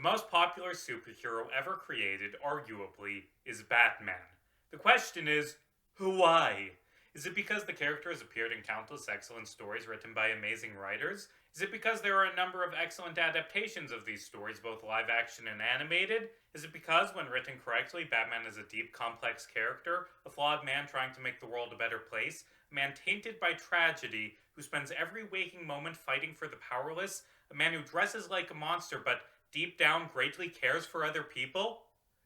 most popular superhero ever created, arguably, is Batman. The question is, why? Is it because the character has appeared in countless excellent stories written by amazing writers? Is it because there are a number of excellent adaptations of these stories, both live action and animated? Is it because, when written correctly, Batman is a deep, complex character, a flawed man trying to make the world a better place, a man tainted by tragedy, who spends every waking moment fighting for the powerless, a man who dresses like a monster but deep down greatly cares for other people?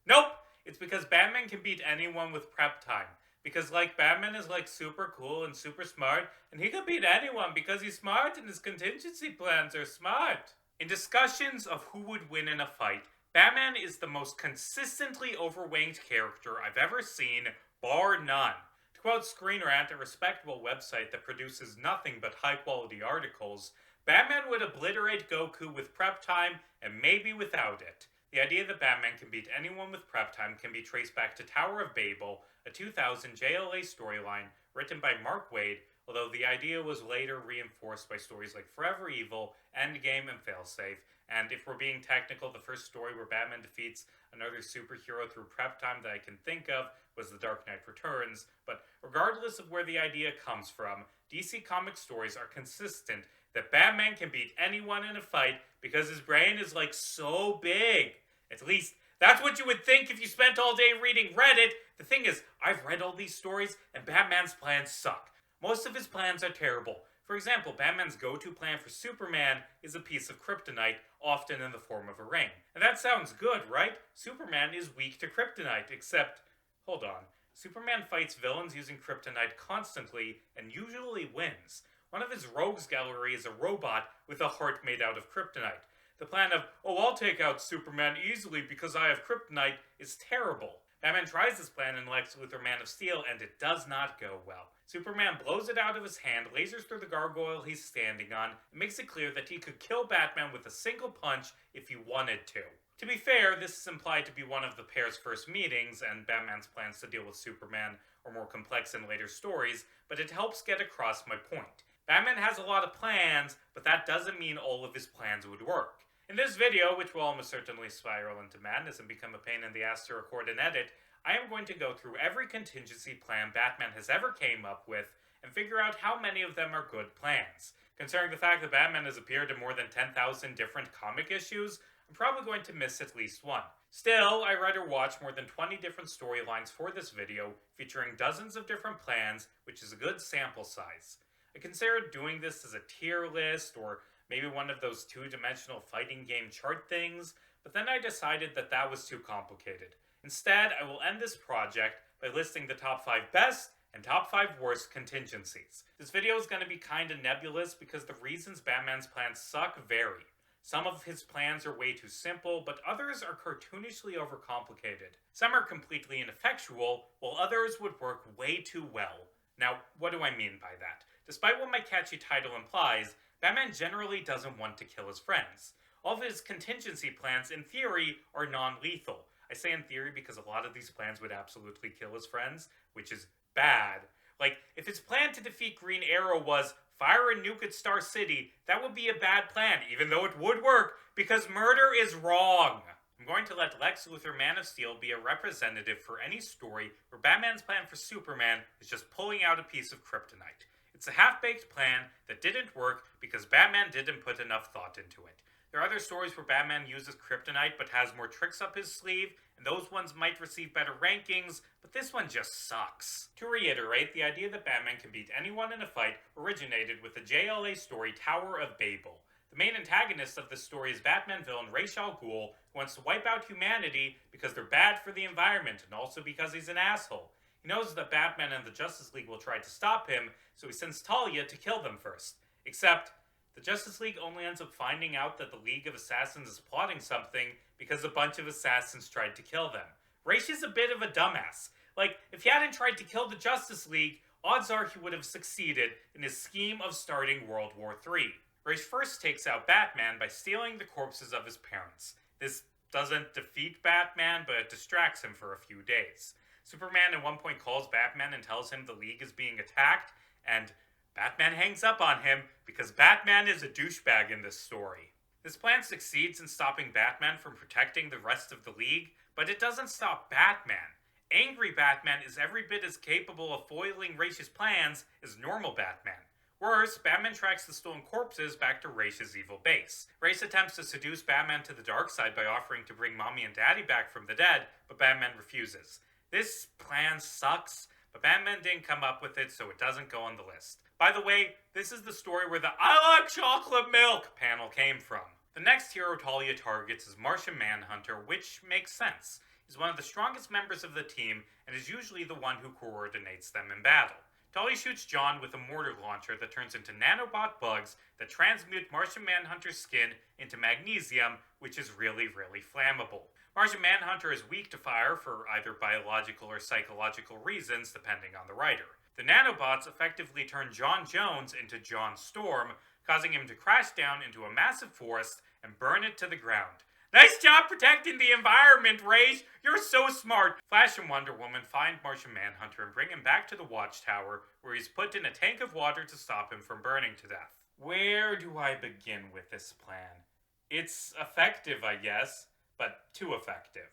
Nope! It's because Batman can beat anyone with prep time. Because, like, Batman is, like, super cool and super smart, and he can beat anyone because he's smart and his contingency plans are smart. In discussions of who would win in a fight, Batman is the most consistently overranked character I've ever seen, bar none. To quote Screen Rant, a respectable website that produces nothing but high-quality articles, Batman would obliterate Goku with prep time, and maybe without it. The idea that Batman can beat anyone with prep time can be traced back to Tower of Babel, a 2000 JLA storyline written by Mark Waid, although the idea was later reinforced by stories like Forever Evil, Endgame, and Failsafe, and if we're being technical, the first story where Batman defeats another superhero through prep time that I can think of was The Dark Knight Returns, but regardless of where the idea comes from, DC Comics stories are consistent that Batman can beat anyone in a fight because his brain is like so big. At least, that's what you would think if you spent all day reading Reddit. The thing is, I've read all these stories and Batman's plans suck. Most of his plans are terrible. For example, Batman's go-to plan for Superman is a piece of kryptonite, often in the form of a ring. And that sounds good, right? Superman is weak to kryptonite, except, hold on. Superman fights villains using kryptonite constantly and usually wins. One of his rogues gallery is a robot with a heart made out of kryptonite. The plan of, oh, I'll take out Superman easily because I have kryptonite is terrible. Batman tries this plan in Lex Luthor Man of Steel, and it does not go well. Superman blows it out of his hand, lasers through the gargoyle he's standing on, and makes it clear that he could kill Batman with a single punch if he wanted to. To be fair, this is implied to be one of the pair's first meetings, and Batman's plans to deal with Superman are more complex in later stories, but it helps get across my point. Batman has a lot of plans, but that doesn't mean all of his plans would work. In this video, which will almost certainly spiral into madness and become a pain in the ass to record and edit, I am going to go through every contingency plan Batman has ever came up with and figure out how many of them are good plans. Considering the fact that Batman has appeared in more than 10,000 different comic issues, I'm probably going to miss at least one. Still, I read or watched more than 20 different storylines for this video, featuring dozens of different plans, which is a good sample size. I considered doing this as a tier list, or maybe one of those two-dimensional fighting game chart things, but then I decided that that was too complicated. Instead, I will end this project by listing the top 5 best and top 5 worst contingencies. This video is going to be kinda nebulous because the reasons Batman's plans suck vary. Some of his plans are way too simple, but others are cartoonishly overcomplicated. Some are completely ineffectual, while others would work way too well. Now, what do I mean by that? Despite what my catchy title implies, Batman generally doesn't want to kill his friends. All of his contingency plans, in theory, are non-lethal. I say in theory because a lot of these plans would absolutely kill his friends, which is bad. Like, if his plan to defeat Green Arrow was fire a nuke at Star City, that would be a bad plan, even though it would work, because murder is wrong. I'm going to let Lex Luthor Man of Steel be a representative for any story where Batman's plan for Superman is just pulling out a piece of kryptonite. It's a half-baked plan that didn't work because Batman didn't put enough thought into it. There are other stories where Batman uses kryptonite but has more tricks up his sleeve, and those ones might receive better rankings, but this one just sucks. To reiterate, the idea that Batman can beat anyone in a fight originated with the JLA story Tower of Babel. The main antagonist of this story is Batman villain Ra's al Ghul, who wants to wipe out humanity because they're bad for the environment and also because he's an asshole. He knows that Batman and the Justice League will try to stop him, so he sends Talia to kill them first. Except, the Justice League only ends up finding out that the League of Assassins is plotting something because a bunch of assassins tried to kill them. Ra's is a bit of a dumbass. Like, if he hadn't tried to kill the Justice League, odds are he would have succeeded in his scheme of starting World War III. Ra's first takes out Batman by stealing the corpses of his parents. This doesn't defeat Batman, but it distracts him for a few days. Superman at one point calls Batman and tells him the League is being attacked, and Batman hangs up on him because Batman is a douchebag in this story. This plan succeeds in stopping Batman from protecting the rest of the League, but it doesn't stop Batman. Angry Batman is every bit as capable of foiling Raish's plans as normal Batman. Worse, Batman tracks the stolen corpses back to Raish's evil base. Raish attempts to seduce Batman to the dark side by offering to bring Mommy and Daddy back from the dead, but Batman refuses. This plan sucks, but Batman didn't come up with it, so it doesn't go on the list. By the way, this is the story where the "I like chocolate milk" panel came from. The next hero Talia targets is Martian Manhunter, which makes sense. He's one of the strongest members of the team, and is usually the one who coordinates them in battle. Talia shoots John with a mortar launcher that turns into nanobot bugs that transmute Martian Manhunter's skin into magnesium, which is really, really flammable. Martian Manhunter is weak to fire for either biological or psychological reasons, depending on the writer. The nanobots effectively turn John Jones into John Storm, causing him to crash down into a massive forest and burn it to the ground. Nice job protecting the environment, Raish! You're so smart! Flash and Wonder Woman find Martian Manhunter and bring him back to the Watchtower, where he's put in a tank of water to stop him from burning to death. Where do I begin with this plan? It's effective, I guess, but too effective.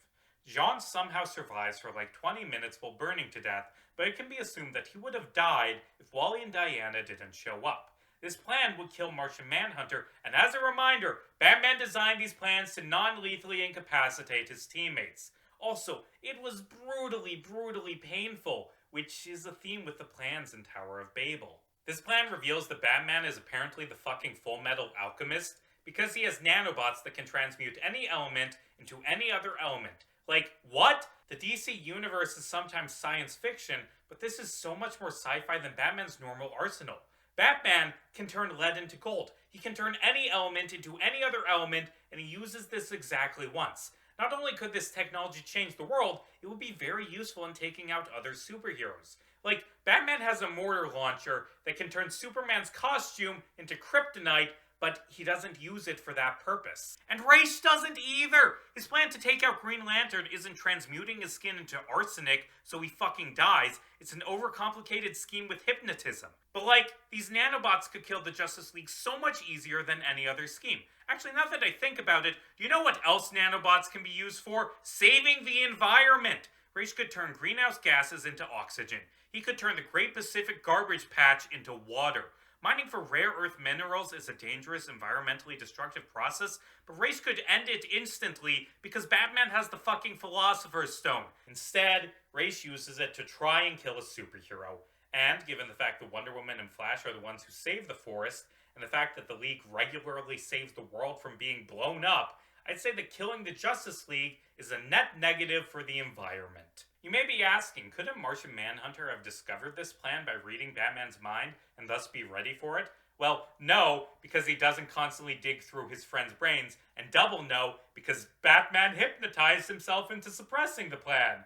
Jean somehow survives for like 20 minutes while burning to death, but it can be assumed that he would have died if Wally and Diana didn't show up. This plan would kill Martian Manhunter, and as a reminder, Batman designed these plans to non-lethally incapacitate his teammates. Also, it was brutally painful, which is a theme with the plans in Tower of Babel. This plan reveals that Batman is apparently the fucking Full Metal Alchemist, because he has nanobots that can transmute any element into any other element. Like, what? The DC universe is sometimes science fiction, but this is so much more sci-fi than Batman's normal arsenal. Batman can turn lead into gold. He can turn any element into any other element, and he uses this exactly once. Not only could this technology change the world, it would be very useful in taking out other superheroes. Like, Batman has a mortar launcher that can turn Superman's costume into kryptonite, but he doesn't use it for that purpose. And Raish doesn't either! His plan to take out Green Lantern isn't transmuting his skin into arsenic so he fucking dies. It's an overcomplicated scheme with hypnotism. But like, these nanobots could kill the Justice League so much easier than any other scheme. Actually, now that I think about it, do you know what else nanobots can be used for? Saving the environment! Raish could turn greenhouse gases into oxygen. He could turn the Great Pacific Garbage Patch into water. Mining for rare earth minerals is a dangerous, environmentally destructive process, but Raish could end it instantly because Batman has the fucking Philosopher's Stone. Instead, Raish uses it to try and kill a superhero. And, given the fact that Wonder Woman and Flash are the ones who save the forest, and the fact that the League regularly saves the world from being blown up, I'd say that killing the Justice League is a net negative for the environment. You may be asking, couldn't Martian Manhunter have discovered this plan by reading Batman's mind and thus be ready for it? Well, no, because he doesn't constantly dig through his friend's brains, and double no, because Batman hypnotized himself into suppressing the plan.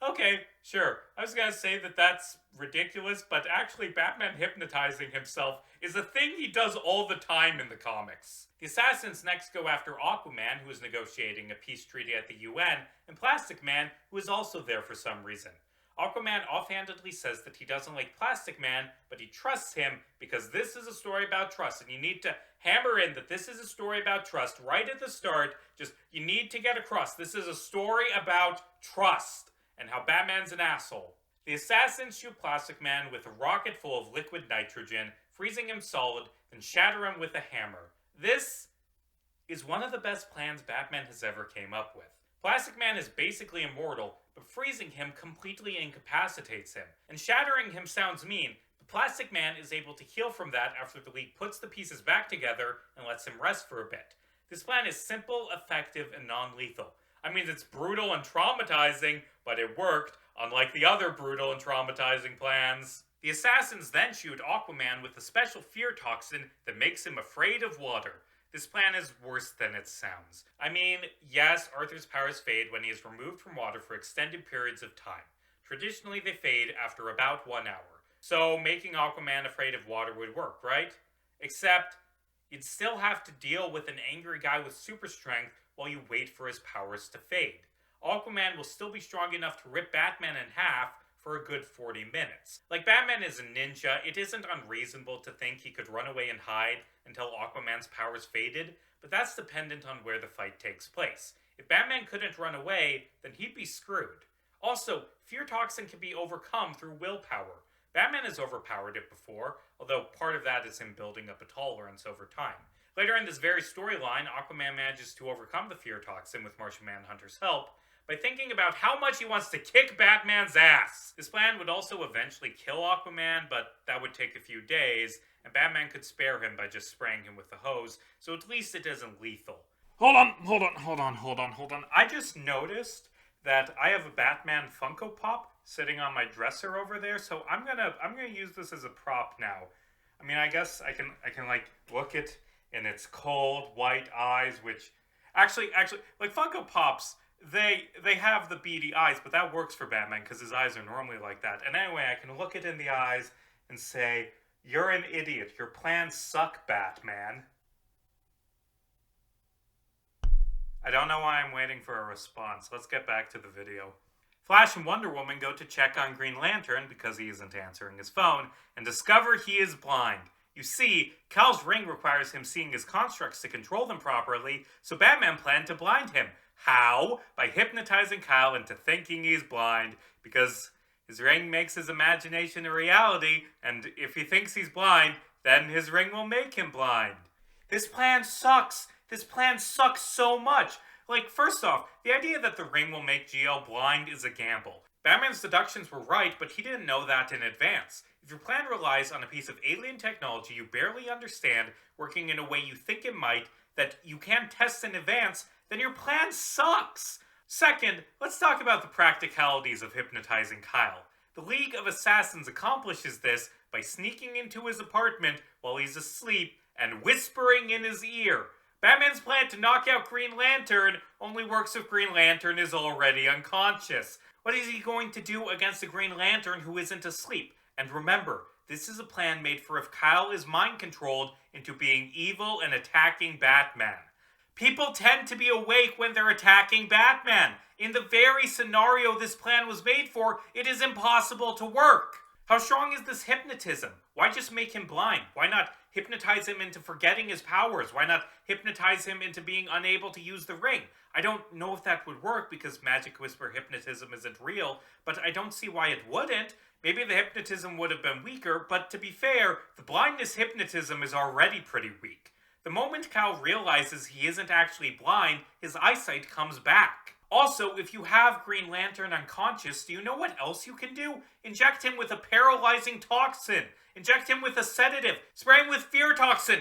Okay, sure, I was gonna say that that's ridiculous, but actually Batman hypnotizing himself is a thing he does all the time in the comics. The assassins next go after Aquaman, who is negotiating a peace treaty at the UN, and Plastic Man, who is also there for some reason. Aquaman offhandedly says that he doesn't like Plastic Man, but he trusts him because this is a story about trust, and you need to hammer in that this is a story about trust right at the start. Just, you need to get across, this is a story about trust, and how Batman's an asshole. The assassins shoot Plastic Man with a rocket full of liquid nitrogen, freezing him solid, then shatter him with a hammer. This is one of the best plans Batman has ever came up with. Plastic Man is basically immortal, but freezing him completely incapacitates him. And shattering him sounds mean, but Plastic Man is able to heal from that after the League puts the pieces back together and lets him rest for a bit. This plan is simple, effective, and non-lethal. I mean, it's brutal and traumatizing, but it worked, unlike the other brutal and traumatizing plans. The assassins then shoot Aquaman with a special fear toxin that makes him afraid of water. This plan is worse than it sounds. I mean, yes, Arthur's powers fade when he is removed from water for extended periods of time. Traditionally, they fade after about 1 hour. So, making Aquaman afraid of water would work, right? Except, you'd still have to deal with an angry guy with super strength while you wait for his powers to fade. Aquaman will still be strong enough to rip Batman in half, for a good 40 minutes. Like Batman is a ninja, it isn't unreasonable to think he could run away and hide until Aquaman's powers faded, but that's dependent on where the fight takes place. If Batman couldn't run away, then he'd be screwed. Also, fear toxin can be overcome through willpower. Batman has overpowered it before, although part of that is him building up a tolerance over time. Later in this very storyline, Aquaman manages to overcome the fear toxin with Martian Manhunter's help by thinking about how much he wants to kick Batman's ass. This plan would also eventually kill Aquaman, but that would take a few days, and Batman could spare him by just spraying him with the hose, so at least it isn't lethal. Hold on. I just noticed that I have a Batman Funko Pop sitting on my dresser over there, so I'm gonna use this as a prop now. I mean, I guess I can like look it in its cold white eyes, which actually like Funko Pops, they have the beady eyes, but that works for Batman because his eyes are normally like that. And anyway, I can look it in the eyes and say, "You're an idiot. Your plans suck, Batman." I don't know why I'm waiting for a response. Let's get back to the video. Flash and Wonder Woman go to check on Green Lantern because he isn't answering his phone and discover he is blind. You see, Kal's ring requires him seeing his constructs to control them properly, so Batman planned to blind him. How? By hypnotizing Kal into thinking he's blind, because his ring makes his imagination a reality, and if he thinks he's blind, then his ring will make him blind. This plan sucks. This plan sucks so much. Like, first off, the idea that the ring will make GL blind is a gamble. Batman's deductions were right, but he didn't know that in advance. If your plan relies on a piece of alien technology you barely understand, working in a way you think it might, that you can't test in advance, then your plan sucks. Second, let's talk about the practicalities of hypnotizing Kyle. The League of Assassins accomplishes this by sneaking into his apartment while he's asleep and whispering in his ear. Batman's plan to knock out Green Lantern only works if Green Lantern is already unconscious. What is he going to do against a Green Lantern who isn't asleep? And remember, this is a plan made for if Kyle is mind-controlled into being evil and attacking Batman. People tend to be awake when they're attacking Batman. In the very scenario this plan was made for, it is impossible to work. How strong is this hypnotism? Why just make him blind? Why not hypnotize him into forgetting his powers? Why not hypnotize him into being unable to use the ring? I don't know if that would work because Magic Whisper hypnotism isn't real, but I don't see why it wouldn't. Maybe the hypnotism would have been weaker, but to be fair, the blindness hypnotism is already pretty weak. The moment Kal realizes he isn't actually blind, his eyesight comes back. Also, if you have Green Lantern unconscious, do you know what else you can do? Inject him with a paralyzing toxin. Inject him with a sedative. Spray him with fear toxin.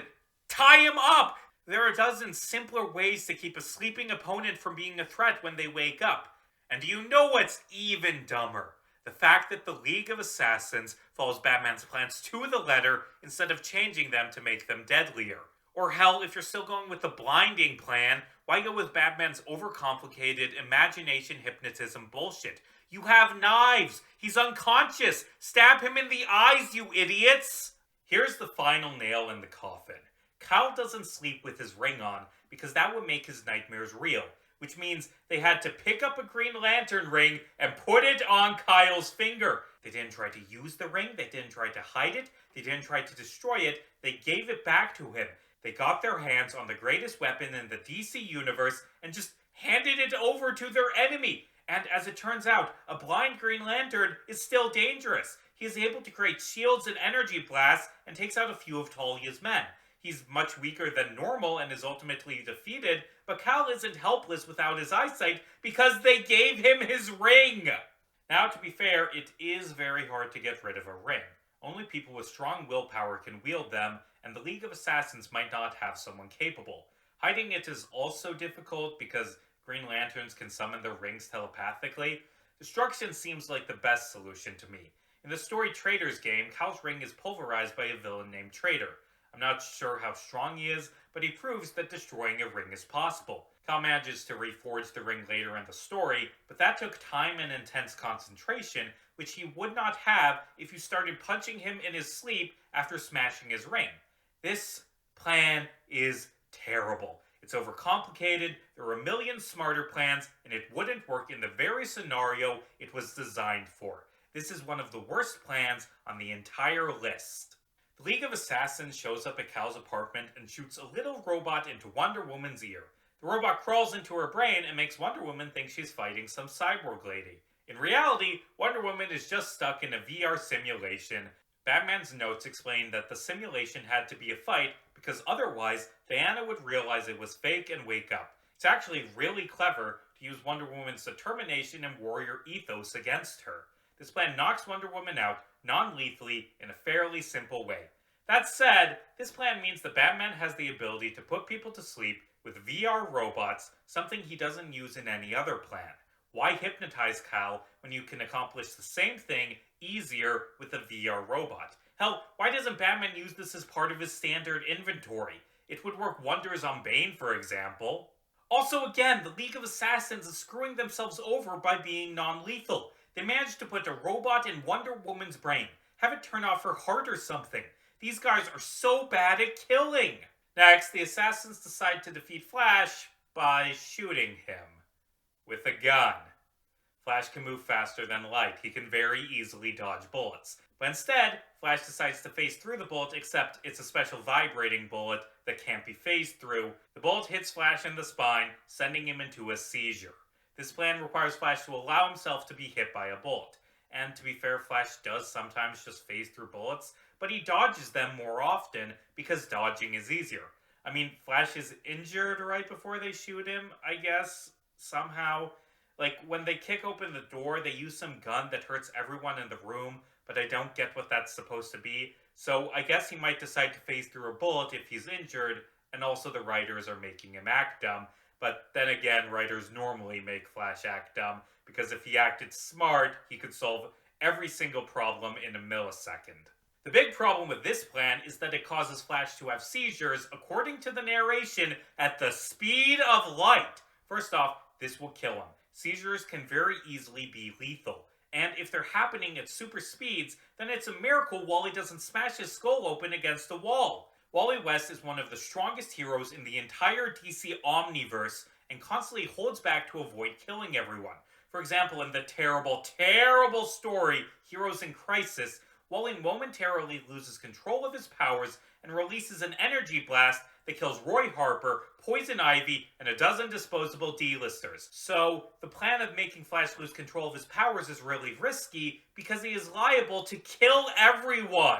Tie him up. There are a dozen simpler ways to keep a sleeping opponent from being a threat when they wake up. And do you know what's even dumber? The fact that the League of Assassins follows Batman's plans to the letter instead of changing them to make them deadlier. Or hell, if you're still going with the blinding plan, why go with Batman's overcomplicated imagination hypnotism bullshit? You have knives! He's unconscious! Stab him in the eyes, you idiots! Here's the final nail in the coffin. Kyle doesn't sleep with his ring on because that would make his nightmares real, which means they had to pick up a Green Lantern ring and put it on Kyle's finger. They didn't try to use the ring, they didn't try to hide it, they didn't try to destroy it, they gave it back to him. They got their hands on the greatest weapon in the DC universe and just handed it over to their enemy. And as it turns out, a blind Green Lantern is still dangerous. He is able to create shields and energy blasts and takes out a few of Talia's men. He's much weaker than normal and is ultimately defeated, but Kal isn't helpless without his eyesight because they gave him his ring! Now, to be fair, it is very hard to get rid of a ring. Only people with strong willpower can wield them, and the League of Assassins might not have someone capable. Hiding it is also difficult because Green Lanterns can summon their rings telepathically. Destruction seems like the best solution to me. In the story Traitor's game, Kal's ring is pulverized by a villain named Traitor. I'm not sure how strong he is, but he proves that destroying a ring is possible. Kal manages to reforge the ring later in the story, but that took time and intense concentration, which he would not have if you started punching him in his sleep after smashing his ring. This plan is terrible. It's overcomplicated, there are a million smarter plans, and it wouldn't work in the very scenario it was designed for. This is one of the worst plans on the entire list. The League of Assassins shows up at Cal's apartment and shoots a little robot into Wonder Woman's ear. The robot crawls into her brain and makes Wonder Woman think she's fighting some cyborg lady. In reality, Wonder Woman is just stuck in a VR simulation. Batman's notes explain that the simulation had to be a fight because otherwise Diana would realize it was fake and wake up. It's actually really clever to use Wonder Woman's determination and warrior ethos against her. This plan knocks Wonder Woman out non-lethally in a fairly simple way. That said, this plan means that Batman has the ability to put people to sleep with VR robots, something he doesn't use in any other plan. Why hypnotize Cal when you can accomplish the same thing easier with a VR robot? Hell, why doesn't Batman use this as part of his standard inventory? It would work wonders on Bane, for example. Also, again, the League of Assassins is screwing themselves over by being non-lethal. They managed to put a robot in Wonder Woman's brain, have it turn off her heart or something. These guys are so bad at killing. Next, the Assassins decide to defeat Flash by shooting him with a gun. Flash can move faster than light. He can very easily dodge bullets. But instead, Flash decides to phase through the bullet, except it's a special vibrating bullet that can't be phased through. The bullet hits Flash in the spine, sending him into a seizure. This plan requires Flash to allow himself to be hit by a bullet. And to be fair, Flash does sometimes just phase through bullets, but he dodges them more often because dodging is easier. I mean, Flash is injured right before they shoot him, I guess, somehow. Like, when they kick open the door, they use some gun that hurts everyone in the room, but I don't get what that's supposed to be. So I guess he might decide to phase through a bullet if he's injured, and also the writers are making him act dumb. But then again, writers normally make Flash act dumb, because if he acted smart, he could solve every single problem in a millisecond. The big problem with this plan is that it causes Flash to have seizures, according to the narration, at the speed of light. First off, this will kill him. Seizures can very easily be lethal, and if they're happening at super speeds, then it's a miracle Wally doesn't smash his skull open against a wall. Wally West is one of the strongest heroes in the entire DC Omniverse, and constantly holds back to avoid killing everyone. For example, in the terrible, terrible story, Heroes in Crisis, Wally momentarily loses control of his powers and releases an energy blast that kills Roy Harper, Poison Ivy, and a dozen disposable D-listers. So, the plan of making Flash lose control of his powers is really risky because he is liable to kill everyone.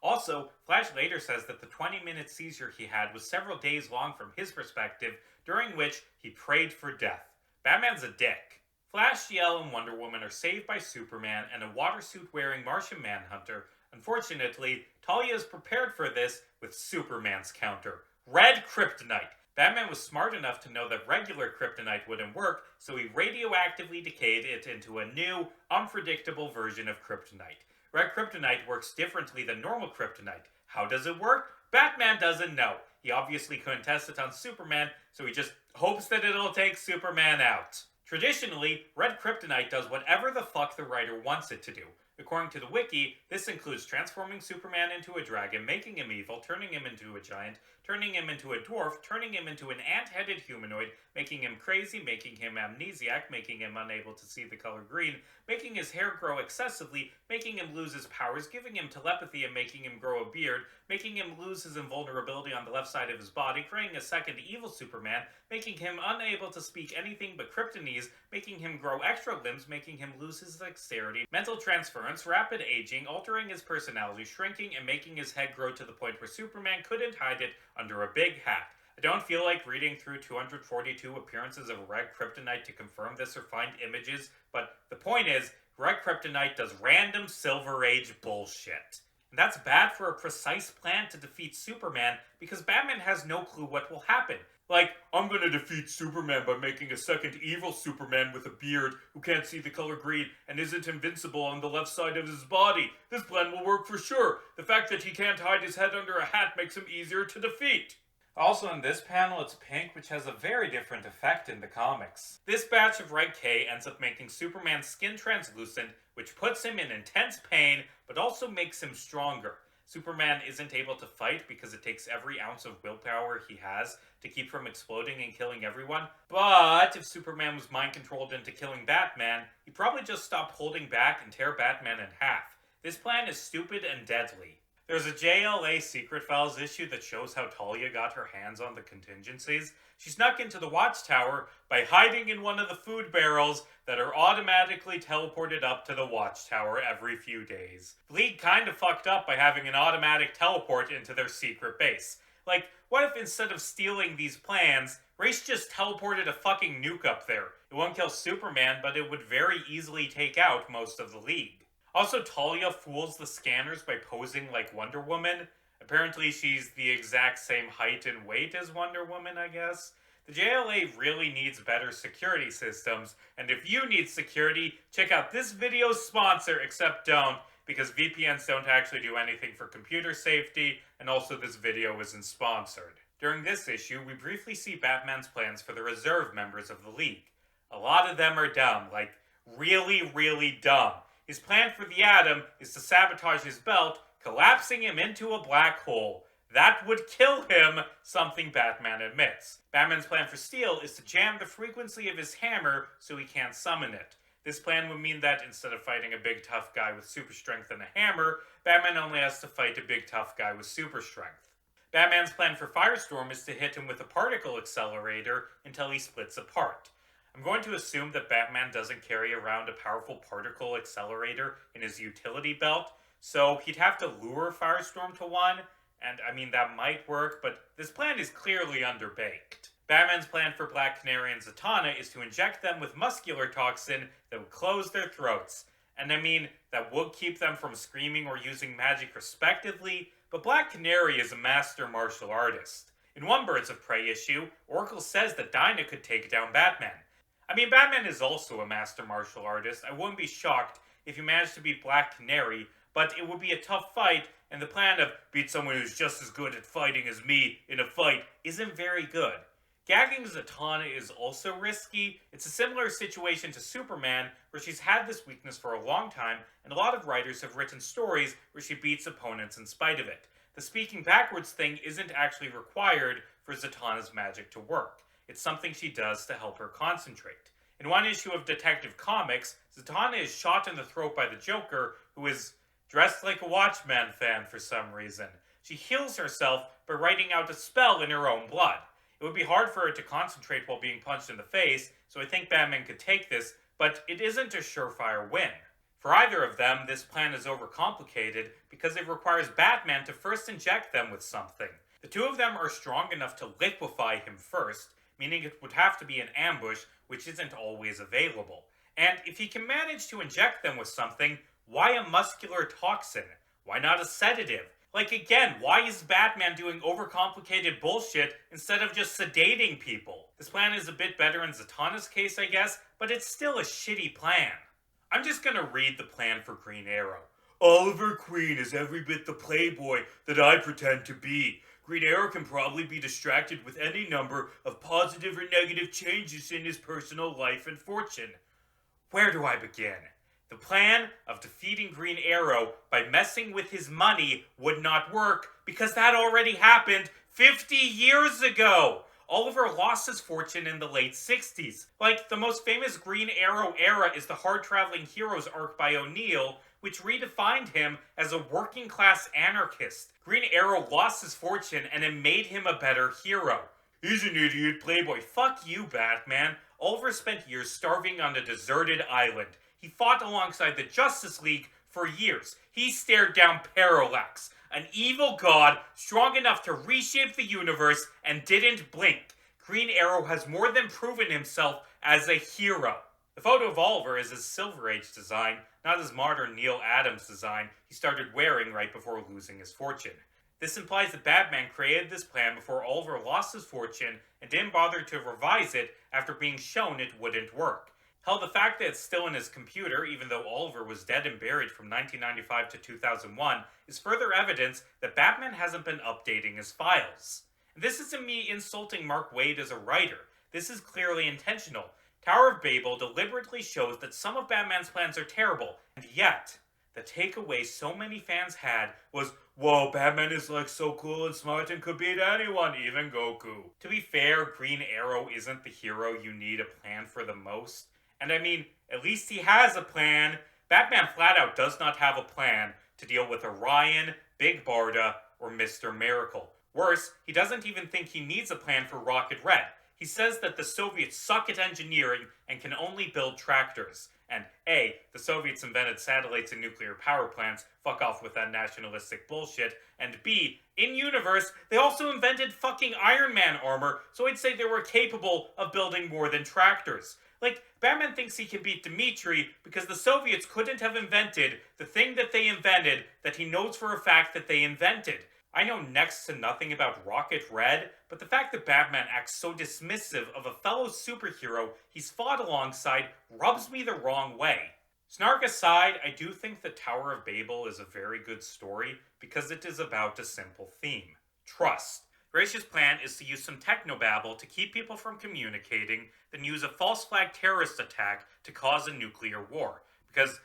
Also, Flash later says that the 20-minute seizure he had was several days long from his perspective, during which he prayed for death. Batman's a dick. Flash, Yell, and Wonder Woman are saved by Superman and a water suit-wearing Martian Manhunter. Unfortunately, Talia is prepared for this with Superman's counter. Red Kryptonite. Batman was smart enough to know that regular kryptonite wouldn't work, so he radioactively decayed it into a new, unpredictable version of kryptonite. Red Kryptonite works differently than normal kryptonite. How does it work? Batman doesn't know. He obviously couldn't test it on Superman, so he just hopes that it'll take Superman out. Traditionally, Red Kryptonite does whatever the fuck the writer wants it to do. According to the wiki, this includes transforming Superman into a dragon, making him evil, turning him into a giant, turning him into a dwarf, turning him into an ant-headed humanoid, making him crazy, making him amnesiac, making him unable to see the color green, making his hair grow excessively, making him lose his powers, giving him telepathy and making him grow a beard, making him lose his invulnerability on the left side of his body, creating a second evil Superman, making him unable to speak anything but Kryptonese, making him grow extra limbs, making him lose his dexterity, mental transference, rapid aging, altering his personality, shrinking, and making his head grow to the point where Superman couldn't hide it under a big hat. I don't feel like reading through 242 appearances of Red Kryptonite to confirm this or find images, but the point is, Red Kryptonite does random Silver Age bullshit. And that's bad for a precise plan to defeat Superman, because Batman has no clue what will happen. Like, I'm gonna defeat Superman by making a second evil Superman with a beard who can't see the color green and isn't invincible on the left side of his body. This plan will work for sure. The fact that he can't hide his head under a hat makes him easier to defeat. Also in this panel, it's pink, which has a very different effect in the comics. This batch of Red K ends up making Superman's skin translucent, which puts him in intense pain, but also makes him stronger. Superman isn't able to fight because it takes every ounce of willpower he has to keep from exploding and killing everyone. But if Superman was mind-controlled into killing Batman, he'd probably just stop holding back and tear Batman in half. This plan is stupid and deadly. There's a JLA Secret Files issue that shows how Talia got her hands on the contingencies. She snuck into the Watchtower by hiding in one of the food barrels that are automatically teleported up to the Watchtower every few days. The League kinda fucked up by having an automatic teleport into their secret base. Like, what if instead of stealing these plans, Ra's just teleported a fucking nuke up there? It won't kill Superman, but it would very easily take out most of the League. Also, Talia fools the scanners by posing like Wonder Woman. Apparently, she's the exact same height and weight as Wonder Woman, I guess. The JLA really needs better security systems, and if you need security, check out this video's sponsor, except don't, because VPNs don't actually do anything for computer safety, and also this video isn't sponsored. During this issue, we briefly see Batman's plans for the reserve members of the League. A lot of them are dumb, like really, really dumb. His plan for the Atom is to sabotage his belt, collapsing him into a black hole. That would kill him, something Batman admits. Batman's plan for Steel is to jam the frequency of his hammer so he can't summon it. This plan would mean that instead of fighting a big tough guy with super strength and a hammer, Batman only has to fight a big tough guy with super strength. Batman's plan for Firestorm is to hit him with a particle accelerator until he splits apart. I'm going to assume that Batman doesn't carry around a powerful particle accelerator in his utility belt, so he'd have to lure Firestorm to one, and I mean that might work, but this plan is clearly underbaked. Batman's plan for Black Canary and Zatanna is to inject them with muscular toxin that would close their throats, and I mean that would keep them from screaming or using magic respectively, but Black Canary is a master martial artist. In one Birds of Prey issue, Oracle says that Dinah could take down Batman. I mean, Batman is also a master martial artist. I wouldn't be shocked if he managed to beat Black Canary, but it would be a tough fight, and the plan of beat someone who's just as good at fighting as me in a fight isn't very good. Gagging Zatanna is also risky. It's a similar situation to Superman, where she's had this weakness for a long time, and a lot of writers have written stories where she beats opponents in spite of it. The speaking backwards thing isn't actually required for Zatanna's magic to work. It's something she does to help her concentrate. In one issue of Detective Comics, Zatanna is shot in the throat by the Joker, who is dressed like a Watchmen fan for some reason. She heals herself by writing out a spell in her own blood. It would be hard for her to concentrate while being punched in the face, so I think Batman could take this, but it isn't a surefire win. For either of them, this plan is overcomplicated because it requires Batman to first inject them with something. The two of them are strong enough to liquefy him first, meaning it would have to be an ambush, which isn't always available. And if he can manage to inject them with something, why a muscular toxin? Why not a sedative? Like again, why is Batman doing overcomplicated bullshit instead of just sedating people? This plan is a bit better in Zatanna's case, I guess, but it's still a shitty plan. I'm just gonna read the plan for Green Arrow. Oliver Queen is every bit the playboy that I pretend to be. Green Arrow can probably be distracted with any number of positive or negative changes in his personal life and fortune. Where do I begin? The plan of defeating Green Arrow by messing with his money would not work because that already happened 50 years ago! Oliver lost his fortune in the late 60s. Like, the most famous Green Arrow era is the Hard Traveling Heroes arc by O'Neill, which redefined him as a working-class anarchist. Green Arrow lost his fortune and it made him a better hero. He's an idiot playboy. Fuck you, Batman. Oliver spent years starving on a deserted island. He fought alongside the Justice League for years. He stared down Parallax, an evil god strong enough to reshape the universe, and didn't blink. Green Arrow has more than proven himself as a hero. The photo of Oliver is his Silver Age design, not his modern Neil Adams design he started wearing right before losing his fortune. This implies that Batman created this plan before Oliver lost his fortune and didn't bother to revise it after being shown it wouldn't work. Hell, the fact that it's still in his computer, even though Oliver was dead and buried from 1995 to 2001, is further evidence that Batman hasn't been updating his files. And this isn't me insulting Mark Waid as a writer. This is clearly intentional. Tower of Babel deliberately shows that some of Batman's plans are terrible, and yet, The takeaway so many fans had was, whoa, Batman is like so cool and smart and could beat anyone, even Goku. To be fair, Green Arrow isn't the hero you need a plan for the most. And I mean, at least he has a plan. Batman flat out does not have a plan to deal with Orion, Big Barda, or Mr. Miracle. Worse, he doesn't even think he needs a plan for Rocket Red. He says that the Soviets suck at engineering and can only build tractors. And A, the Soviets invented satellites and nuclear power plants, fuck off with that nationalistic bullshit. And B, in universe, they also invented fucking Iron Man armor, so I'd say they were capable of building more than tractors. Like, Batman thinks he can beat Dmitri because the Soviets couldn't have invented the thing that they invented that he knows for a fact that they invented. I know next to nothing about Rocket Red, but the fact that Batman acts so dismissive of a fellow superhero he's fought alongside rubs me the wrong way. Snark aside, I do think the Tower of Babel is a very good story because it is about a simple theme: trust. Gracious plan is to use some technobabble to keep people from communicating, then use a false flag terrorist attack to cause a nuclear war. Because,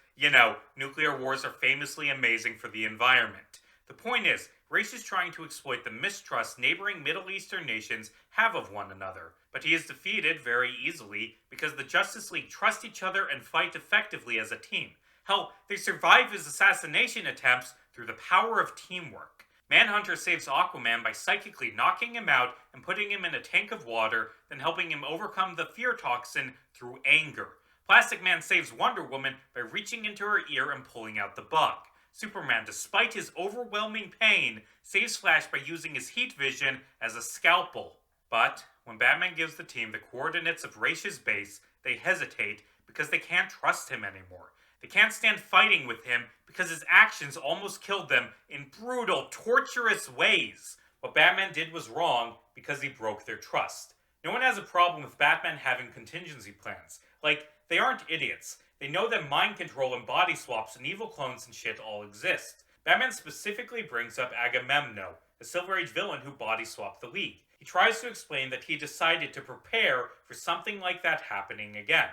nuclear wars are famously amazing for the environment. The point is, Ra's is trying to exploit the mistrust neighboring Middle Eastern nations have of one another, but he is defeated very easily because the Justice League trust each other and fight effectively as a team. Hell, they survive his assassination attempts through the power of teamwork. Manhunter saves Aquaman by psychically knocking him out and putting him in a tank of water, then helping him overcome the fear toxin through anger. Plastic Man saves Wonder Woman by reaching into her ear and pulling out the bug. Superman, despite his overwhelming pain, saves Flash by using his heat vision as a scalpel. But when Batman gives the team the coordinates of Ra's base, they hesitate because they can't trust him anymore. They can't stand fighting with him because his actions almost killed them in brutal, torturous ways. What Batman did was wrong because he broke their trust. No one has a problem with Batman having contingency plans. Like, they aren't idiots. They know that mind control and body swaps and evil clones and shit all exist. Batman specifically brings up Agamemnon, a Silver Age villain who body swapped the League. He tries to explain that he decided to prepare for something like that happening again.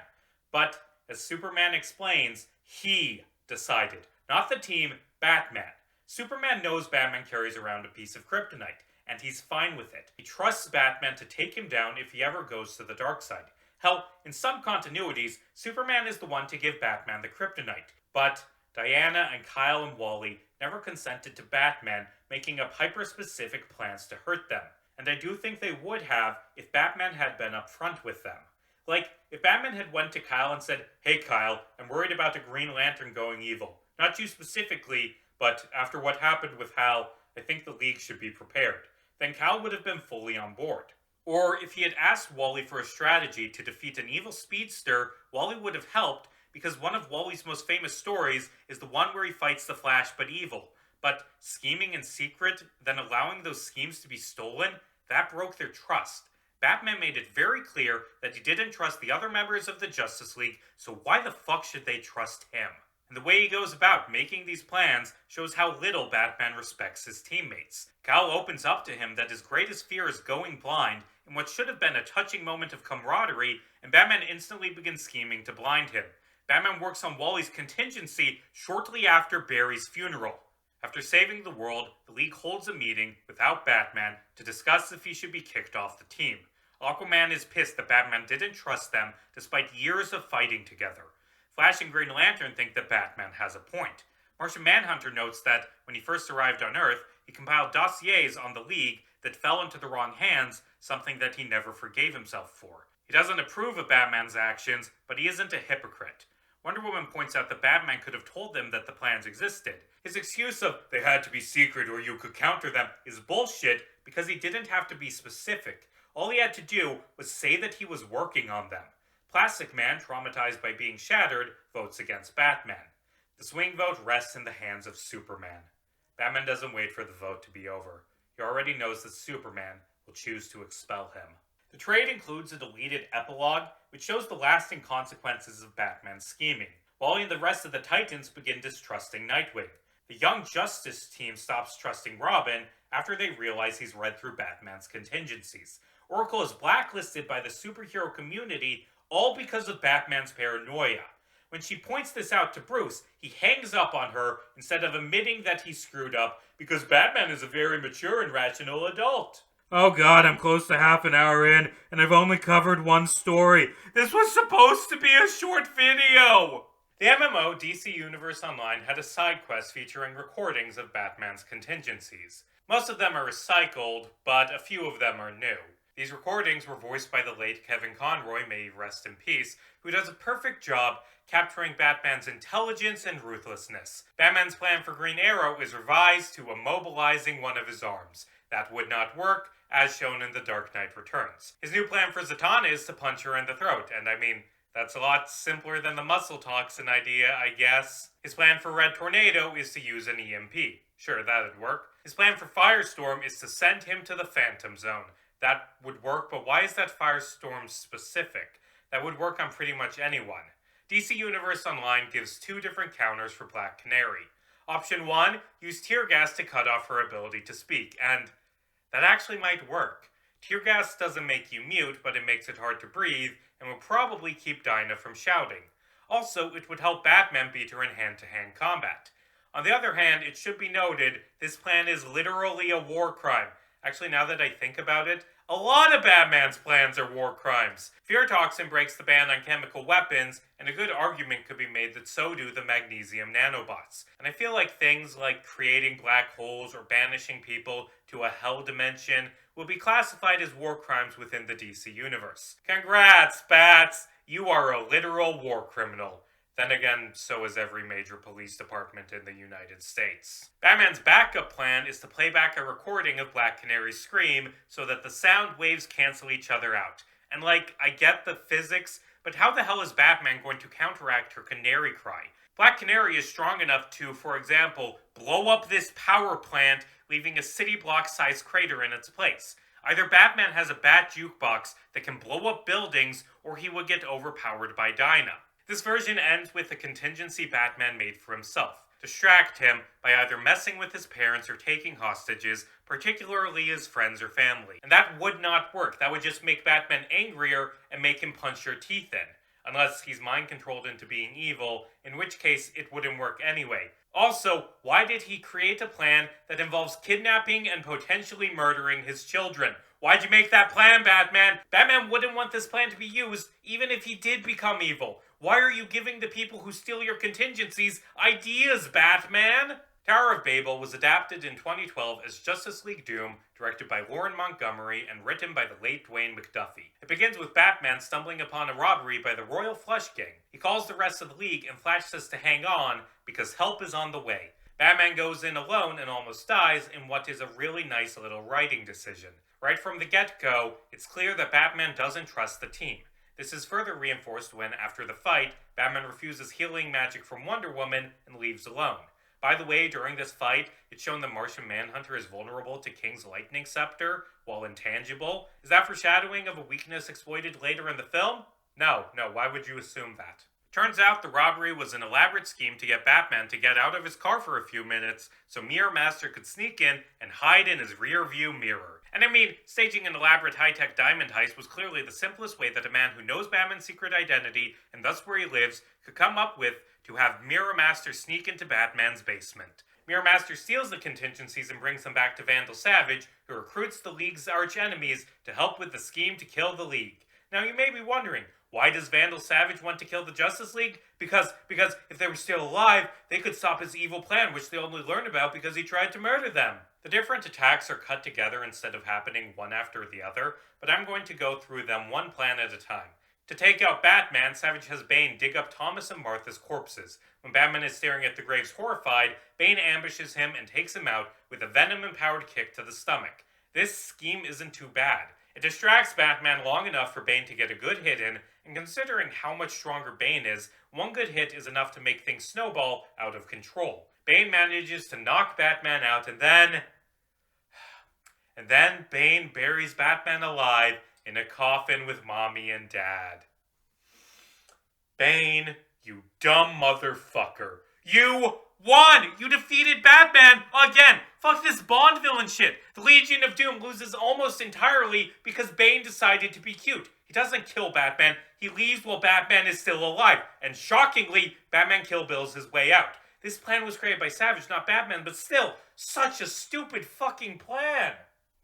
But, as Superman explains, he decided, not the team, Batman. Superman knows Batman carries around a piece of kryptonite, and he's fine with it. He trusts Batman to take him down if he ever goes to the dark side. Hell, in some continuities, Superman is the one to give Batman the kryptonite. But Diana and Kyle and Wally never consented to Batman making up hyper-specific plans to hurt them. And I do think they would have if Batman had been upfront with them. Like, if Batman had went to Kyle and said, "Hey Kyle, I'm worried about a Green Lantern going evil. Not you specifically, but after what happened with Hal, I think the League should be prepared." Then Kyle would have been fully on board. Or if he had asked Wally for a strategy to defeat an evil speedster, Wally would have helped because one of Wally's most famous stories is the one where he fights the Flash but evil. But scheming in secret, then allowing those schemes to be stolen, that broke their trust. Batman made it very clear that he didn't trust the other members of the Justice League, so why the fuck should they trust him? And the way he goes about making these plans shows how little Batman respects his teammates. Kyle opens up to him that his greatest fear is going blind in what should have been a touching moment of camaraderie, and Batman instantly begins scheming to blind him. Batman works on Wally's contingency shortly after Barry's funeral. After saving the world, the League holds a meeting without Batman to discuss if he should be kicked off the team. Aquaman is pissed that Batman didn't trust them despite years of fighting together. Flash and Green Lantern think that Batman has a point. Martian Manhunter notes that when he first arrived on Earth, he compiled dossiers on the League that fell into the wrong hands, something that he never forgave himself for. He doesn't approve of Batman's actions, but he isn't a hypocrite. Wonder Woman points out that Batman could have told them that the plans existed. His excuse of, they had to be secret or you could counter them, is bullshit because he didn't have to be specific. All he had to do was say that he was working on them. Plastic Man, traumatized by being shattered, votes against Batman. The swing vote rests in the hands of Superman. Batman doesn't wait for the vote to be over. He already knows that Superman will choose to expel him. The trade includes a deleted epilogue, which shows the lasting consequences of Batman's scheming. Wally and the rest of the Titans begin distrusting Nightwing. The Young Justice team stops trusting Robin after they realize he's read through Batman's contingencies. Oracle is blacklisted by the superhero community, all because of Batman's paranoia. When she points this out to Bruce, he hangs up on her instead of admitting that he screwed up because Batman is a very mature and rational adult. Oh god, I'm close to half an hour in, and I've only covered one story. This was supposed to be a short video! The MMO DC Universe Online had a side quest featuring recordings of Batman's contingencies. Most of them are recycled, but a few of them are new. These recordings were voiced by the late Kevin Conroy, may he rest in peace, who does a perfect job capturing Batman's intelligence and ruthlessness. Batman's plan for Green Arrow is revised to immobilizing one of his arms. That would not work, as shown in The Dark Knight Returns. His new plan for Zatanna is to punch her in the throat, and I mean, that's a lot simpler than the muscle toxin idea, I guess. His plan for Red Tornado is to use an EMP. Sure, that'd work. His plan for Firestorm is to send him to the Phantom Zone. That would work, but why is that Firestorm specific? That would work on pretty much anyone. DC Universe Online gives two different counters for Black Canary. Option 1, use tear gas to cut off her ability to speak, and that actually might work. Tear gas doesn't make you mute, but it makes it hard to breathe, and will probably keep Dinah from shouting. Also, it would help Batman beat her in hand-to-hand combat. On the other hand, it should be noted, this plan is literally a war crime. Actually, now that I think about it, a lot of Batman's plans are war crimes. Fear Toxin breaks the ban on chemical weapons, and a good argument could be made that so do the magnesium nanobots. And I feel like things like creating black holes or banishing people to a hell dimension will be classified as war crimes within the DC universe. Congrats, Bats! You are a literal war criminal. Then again, so is every major police department in the United States. Batman's backup plan is to play back a recording of Black Canary's scream so that the sound waves cancel each other out. And I get the physics, but how the hell is Batman going to counteract her canary cry? Black Canary is strong enough to, for example, blow up this power plant, leaving a city block-sized crater in its place. Either Batman has a bat jukebox that can blow up buildings, or he would get overpowered by Dinah. This version ends with a contingency Batman made for himself. Distract him by either messing with his parents or taking hostages, particularly his friends or family. And that would not work. That would just make Batman angrier and make him punch your teeth in. Unless he's mind-controlled into being evil, in which case it wouldn't work anyway. Also, why did he create a plan that involves kidnapping and potentially murdering his children? Why'd you make that plan, Batman? Batman wouldn't want this plan to be used, even if he did become evil. Why are you giving the people who steal your contingencies ideas, Batman? Tower of Babel was adapted in 2012 as Justice League Doom, directed by Lauren Montgomery and written by the late Dwayne McDuffie. It begins with Batman stumbling upon a robbery by the Royal Flush Gang. He calls the rest of the League and Flash says to hang on because help is on the way. Batman goes in alone and almost dies in what is a really nice little writing decision. Right from the get-go, it's clear that Batman doesn't trust the team. This is further reinforced when, after the fight, Batman refuses healing magic from Wonder Woman and leaves alone. By the way, during this fight, it's shown that Martian Manhunter is vulnerable to King's Lightning Scepter, while intangible. Is that foreshadowing of a weakness exploited later in the film? No, why would you assume that? Turns out the robbery was an elaborate scheme to get Batman to get out of his car for a few minutes so Mirror Master could sneak in and hide in his rear-view mirror. And I mean, staging an elaborate high-tech diamond heist was clearly the simplest way that a man who knows Batman's secret identity, and thus where he lives, could come up with to have Mirror Master sneak into Batman's basement. Mirror Master steals the contingencies and brings them back to Vandal Savage, who recruits the League's arch-enemies to help with the scheme to kill the League. Now you may be wondering, why does Vandal Savage want to kill the Justice League? Because if they were still alive, they could stop his evil plan, which they only learned about because he tried to murder them. The different attacks are cut together instead of happening one after the other, but I'm going to go through them one plan at a time. To take out Batman, Savage has Bane dig up Thomas and Martha's corpses. When Batman is staring at the graves horrified, Bane ambushes him and takes him out with a venom-empowered kick to the stomach. This scheme isn't too bad. It distracts Batman long enough for Bane to get a good hit in, and considering how much stronger Bane is, one good hit is enough to make things snowball out of control. Bane manages to knock Batman out, and then Bane buries Batman alive in a coffin with Mommy and Dad. Bane, you dumb motherfucker. You won! You defeated Batman again! Fuck this Bond villain shit! The Legion of Doom loses almost entirely because Bane decided to be cute. He doesn't kill Batman, he leaves while Batman is still alive, and shockingly, Batman Kill Bills his way out. This plan was created by Savage, not Batman, but still, such a stupid fucking plan.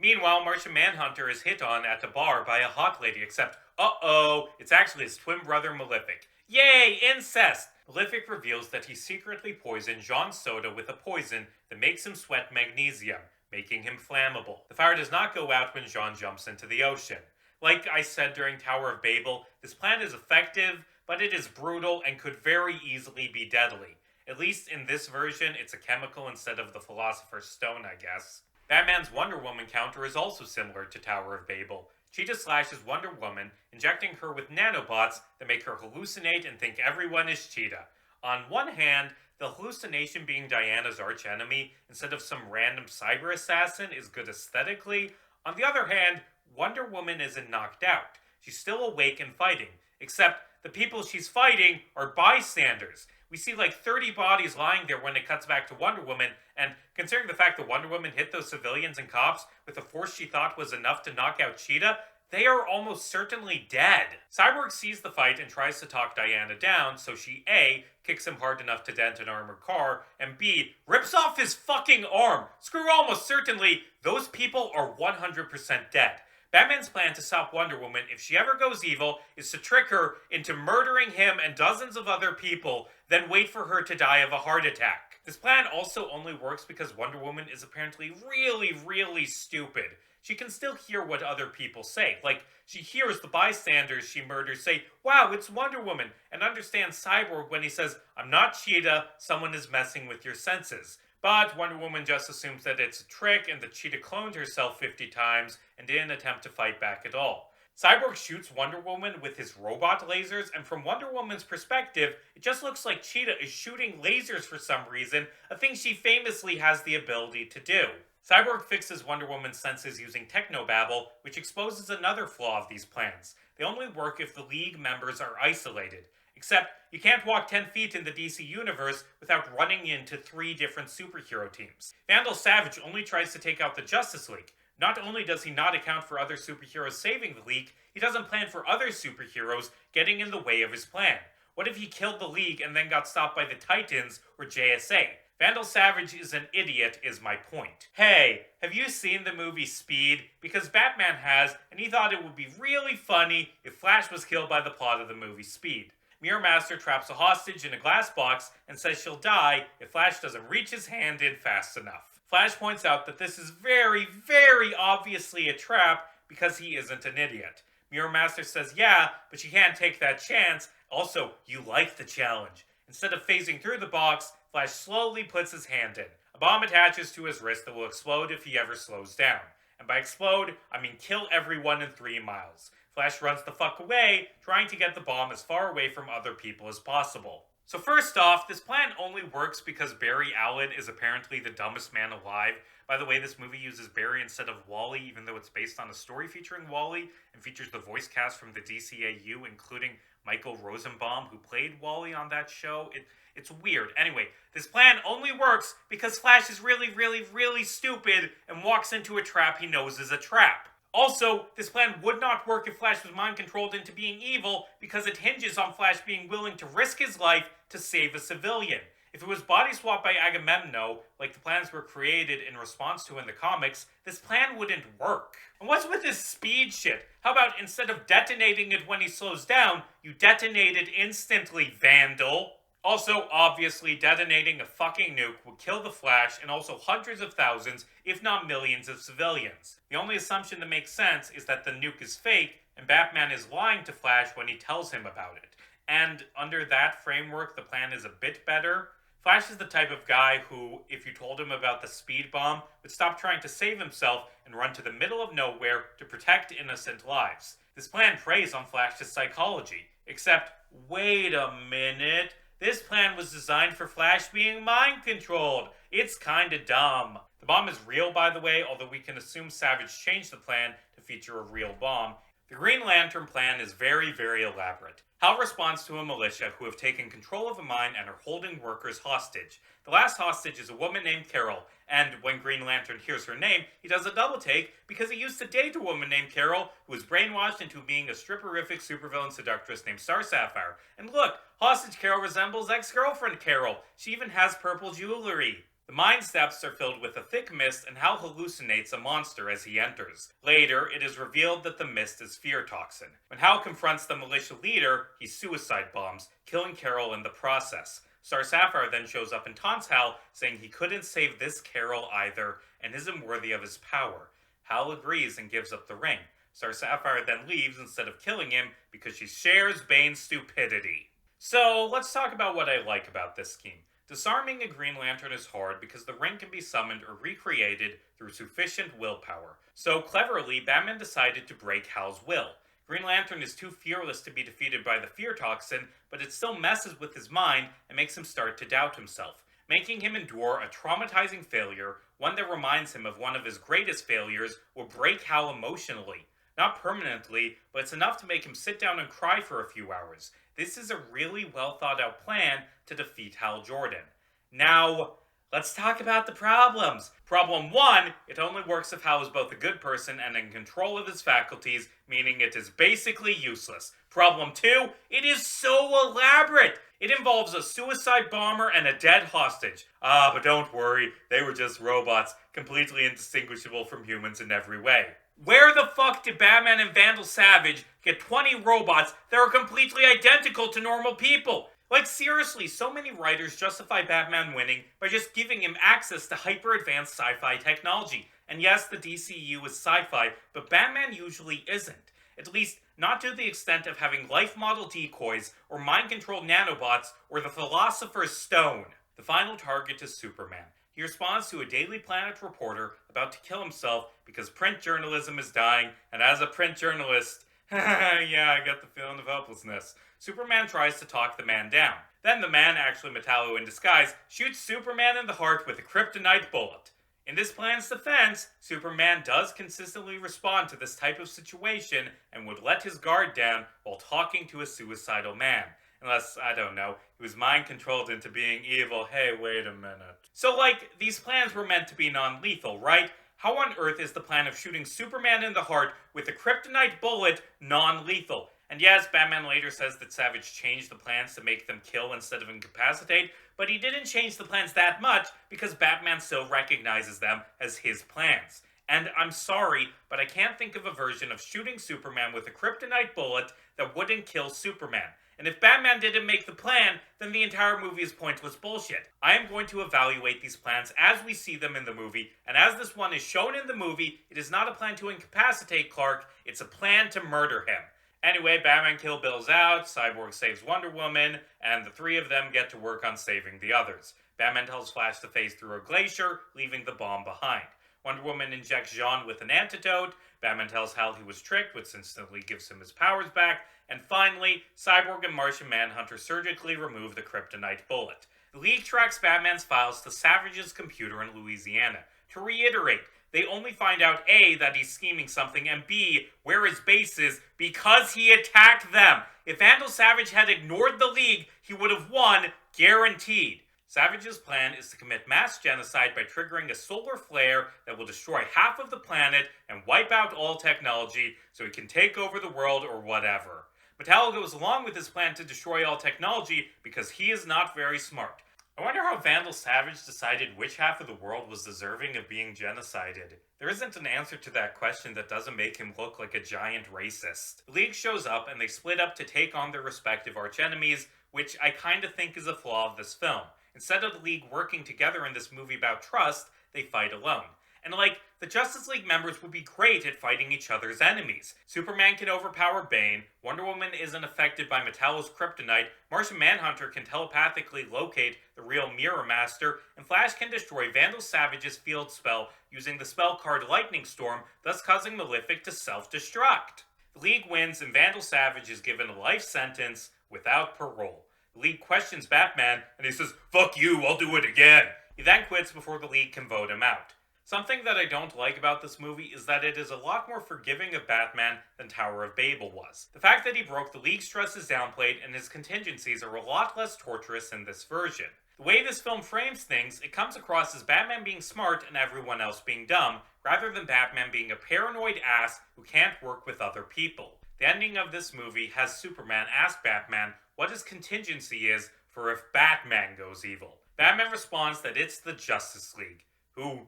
Meanwhile, Martian Manhunter is hit on at the bar by a hot lady, except, uh-oh, it's actually his twin brother Malefic. Yay, incest! Malefic reveals that he secretly poisoned Jean's soda with a poison that makes him sweat magnesium, making him flammable. The fire does not go out when Jean jumps into the ocean. Like I said during Tower of Babel, this plan is effective, but it is brutal and could very easily be deadly. At least in this version, it's a chemical instead of the Philosopher's Stone, I guess. Batman's Wonder Woman counter is also similar to Tower of Babel. Cheetah slashes Wonder Woman, injecting her with nanobots that make her hallucinate and think everyone is Cheetah. On one hand, the hallucination being Diana's archenemy instead of some random cyber assassin is good aesthetically. On the other hand, Wonder Woman isn't knocked out. She's still awake and fighting, except the people she's fighting are bystanders. We see like 30 bodies lying there when it cuts back to Wonder Woman, and considering the fact that Wonder Woman hit those civilians and cops with the force she thought was enough to knock out Cheetah, they are almost certainly dead. Cyborg sees the fight and tries to talk Diana down, so she A, kicks him hard enough to dent an armored car, and B, rips off his fucking arm. Screw almost certainly, those people are 100% dead. Batman's plan to stop Wonder Woman, if she ever goes evil, is to trick her into murdering him and dozens of other people, then wait for her to die of a heart attack. This plan also only works because Wonder Woman is apparently really stupid. She can still hear what other people say. Like, she hears the bystanders she murders say, "Wow, it's Wonder Woman," and understands Cyborg when he says, "I'm not Cheetah, someone is messing with your senses." But Wonder Woman just assumes that it's a trick and that Cheetah cloned herself 50 times and didn't attempt to fight back at all. Cyborg shoots Wonder Woman with his robot lasers, and from Wonder Woman's perspective, it just looks like Cheetah is shooting lasers for some reason, a thing she famously has the ability to do. Cyborg fixes Wonder Woman's senses using technobabble, which exposes another flaw of these plans. They only work if the League members are isolated. Except, you can't walk 10 feet in the DC universe without running into 3 different superhero teams. Vandal Savage only tries to take out the Justice League. Not only does he not account for other superheroes saving the League, he doesn't plan for other superheroes getting in the way of his plan. What if he killed the League and then got stopped by the Titans or JSA? Vandal Savage is an idiot is my point. Hey, have you seen the movie Speed? Because Batman has, and he thought it would be really funny if Flash was killed by the plot of the movie Speed. Mirror Master traps a hostage in a glass box and says she'll die if Flash doesn't reach his hand in fast enough. Flash points out that this is very obviously a trap because he isn't an idiot. Mirror Master says yeah, but you can't take that chance. Also, you like the challenge. Instead of phasing through the box, Flash slowly puts his hand in. A bomb attaches to his wrist that will explode if he ever slows down. And by explode, I mean kill everyone in 3 miles. Flash runs the fuck away, trying to get the bomb as far away from other people as possible. So first off, this plan only works because Barry Allen is apparently the dumbest man alive. By the way, this movie uses Barry instead of Wally, even though it's based on a story featuring Wally, and features the voice cast from the DCAU, including Michael Rosenbaum, who played Wally on that show. It's weird. Anyway, this plan only works because Flash is really stupid and walks into a trap he knows is a trap. Also, this plan would not work if Flash was mind-controlled into being evil because it hinges on Flash being willing to risk his life to save a civilian. If it was body swapped by Agamemnon, like the plans were created in response to in the comics, this plan wouldn't work. And what's with this speed shit? How about instead of detonating it when he slows down, you detonate it instantly, Vandal? Also, obviously, detonating a fucking nuke would kill the Flash and also hundreds of thousands, if not millions of civilians. The only assumption that makes sense is that the nuke is fake, and Batman is lying to Flash when he tells him about it. And under that framework, the plan is a bit better. Flash is the type of guy who, if you told him about the speed bomb, would stop trying to save himself and run to the middle of nowhere to protect innocent lives. This plan preys on Flash's psychology. Except, wait a minute. This plan was designed for Flash being mind-controlled. It's kinda dumb. The bomb is real, by the way, although we can assume Savage changed the plan to feature a real bomb. The Green Lantern plan is very, very elaborate. Hal responds to a militia who have taken control of a mine and are holding workers hostage. The last hostage is a woman named Carol, and when Green Lantern hears her name, he does a double take because he used to date a woman named Carol who was brainwashed into being a stripperific supervillain seductress named Star Sapphire. And look, hostage Carol resembles ex-girlfriend Carol. She even has purple jewelry. The mine steps are filled with a thick mist, and Hal hallucinates a monster as he enters. Later, it is revealed that the mist is fear toxin. When Hal confronts the militia leader, he suicide bombs, killing Carol in the process. Star Sapphire then shows up and taunts Hal, saying he couldn't save this Carol either, and isn't worthy of his power. Hal agrees and gives up the ring. Star Sapphire then leaves instead of killing him because she shares Bane's stupidity. So, let's talk about what I like about this scheme. Disarming a Green Lantern is hard because the ring can be summoned or recreated through sufficient willpower. So cleverly, Batman decided to break Hal's will. Green Lantern is too fearless to be defeated by the fear toxin, but it still messes with his mind and makes him start to doubt himself, making him endure a traumatizing failure. One that reminds him of one of his greatest failures will break Hal emotionally. Not permanently, but it's enough to make him sit down and cry for a few hours. This is a really well thought out plan to defeat Hal Jordan. Now, let's talk about the problems. Problem 1, it only works if Hal is both a good person and in control of his faculties, meaning it is basically useless. Problem 2, it is so elaborate. It involves a suicide bomber and a dead hostage. But don't worry, they were just robots, completely indistinguishable from humans in every way. Where the fuck did Batman and Vandal Savage get 20 robots that are completely identical to normal people? Like seriously, so many writers justify Batman winning by just giving him access to hyper-advanced sci-fi technology. And yes, the DCU is sci-fi, but Batman usually isn't. At least, not to the extent of having life model decoys, or mind-controlled nanobots, or the Philosopher's Stone. The final target is Superman. He responds to a Daily Planet reporter about to kill himself because print journalism is dying, and as a print journalist, yeah, I get the feeling of helplessness. Superman tries to talk the man down. Then the man, actually Metallo in disguise, shoots Superman in the heart with a kryptonite bullet. In this plan's defense, Superman does consistently respond to this type of situation and would let his guard down while talking to a suicidal man. Unless, I don't know, he was mind-controlled into being evil. Hey, wait a minute. So, these plans were meant to be non-lethal, right? How on earth is the plan of shooting Superman in the heart with a kryptonite bullet non-lethal? And yes, Batman later says that Savage changed the plans to make them kill instead of incapacitate, but he didn't change the plans that much because Batman still recognizes them as his plans. And I'm sorry, but I can't think of a version of shooting Superman with a kryptonite bullet that wouldn't kill Superman. And if Batman didn't make the plan, then the entire movie is pointless bullshit. I am going to evaluate these plans as we see them in the movie, and as this one is shown in the movie, it is not a plan to incapacitate Clark, it's a plan to murder him. Anyway, Batman Kill Bill's out, Cyborg saves Wonder Woman, and the three of them get to work on saving the others. Batman tells Flash to phase through a glacier, leaving the bomb behind. Wonder Woman injects Jean with an antidote, Batman tells Hal he was tricked, which instantly gives him his powers back, and finally, Cyborg and Martian Manhunter surgically remove the kryptonite bullet. The League tracks Batman's files to Savage's computer in Louisiana. To reiterate, they only find out A, that he's scheming something, and B, where his base is, because he attacked them. If Vandal Savage had ignored the League, he would have won, guaranteed. Savage's plan is to commit mass genocide by triggering a solar flare that will destroy half of the planet and wipe out all technology so he can take over the world or whatever. Metallo goes along with his plan to destroy all technology because he is not very smart. I wonder how Vandal Savage decided which half of the world was deserving of being genocided. There isn't an answer to that question that doesn't make him look like a giant racist. The League shows up and they split up to take on their respective archenemies, which I kinda think is a flaw of this film. Instead of the League working together in this movie about trust, they fight alone. And the Justice League members would be great at fighting each other's enemies. Superman can overpower Bane, Wonder Woman isn't affected by Metallo's kryptonite, Martian Manhunter can telepathically locate the real Mirror Master, and Flash can destroy Vandal Savage's field spell using the spell card Lightning Storm, thus causing Malefic to self-destruct. The League wins and Vandal Savage is given a life sentence without parole. The League questions Batman, and he says, "Fuck you, I'll do it again." He then quits before the League can vote him out. Something that I don't like about this movie is that it is a lot more forgiving of Batman than Tower of Babel was. The fact that he broke the League's trust is downplayed, and his contingencies are a lot less torturous in this version. The way this film frames things, it comes across as Batman being smart and everyone else being dumb, rather than Batman being a paranoid ass who can't work with other people. The ending of this movie has Superman ask Batman what his contingency is for if Batman goes evil. Batman responds that it's the Justice League, who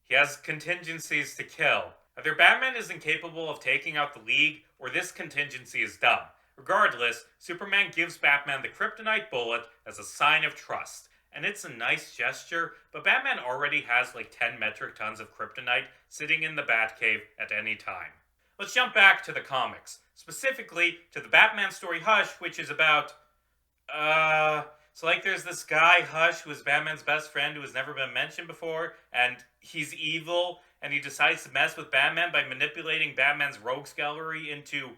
he has contingencies to kill. Either Batman is incapable of taking out the League, or this contingency is dumb. Regardless, Superman gives Batman the kryptonite bullet as a sign of trust. And it's a nice gesture, but Batman already has like 10 metric tons of kryptonite sitting in the Batcave at any time. Let's jump back to the comics. Specifically, to the Batman story Hush, which is about... So, there's this guy, Hush, who is Batman's best friend who has never been mentioned before, and he's evil, and he decides to mess with Batman by manipulating Batman's rogues gallery into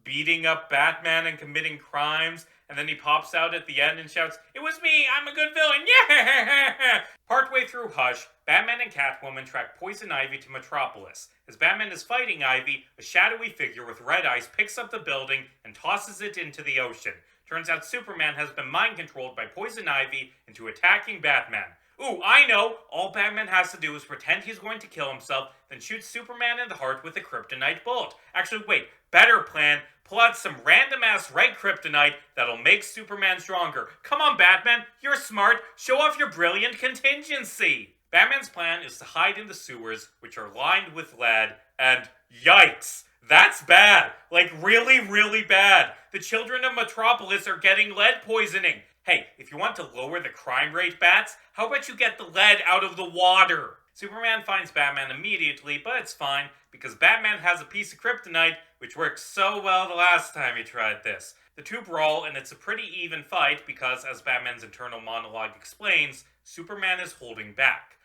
beating up Batman and committing crimes, and then he pops out at the end and shouts, "It was me! I'm a good villain! Yeah!" Partway through Hush, Batman and Catwoman track Poison Ivy to Metropolis. As Batman is fighting Ivy, a shadowy figure with red eyes picks up the building and tosses it into the ocean. Turns out Superman has been mind-controlled by Poison Ivy into attacking Batman. Ooh, I know! All Batman has to do is pretend he's going to kill himself, then shoot Superman in the heart with a kryptonite bullet. Actually, wait, better plan. Pull out some random-ass red kryptonite that'll make Superman stronger. Come on, Batman, you're smart. Show off your brilliant contingency. Batman's plan is to hide in the sewers, which are lined with lead, and yikes! That's bad. Really, really bad. The children of Metropolis are getting lead poisoning. Hey, if you want to lower the crime rate, Bats, how about you get the lead out of the water? Superman finds Batman immediately, but it's fine, because Batman has a piece of kryptonite, which worked so well the last time he tried this. The two brawl, and it's a pretty even fight, because, as Batman's internal monologue explains, Superman is holding back.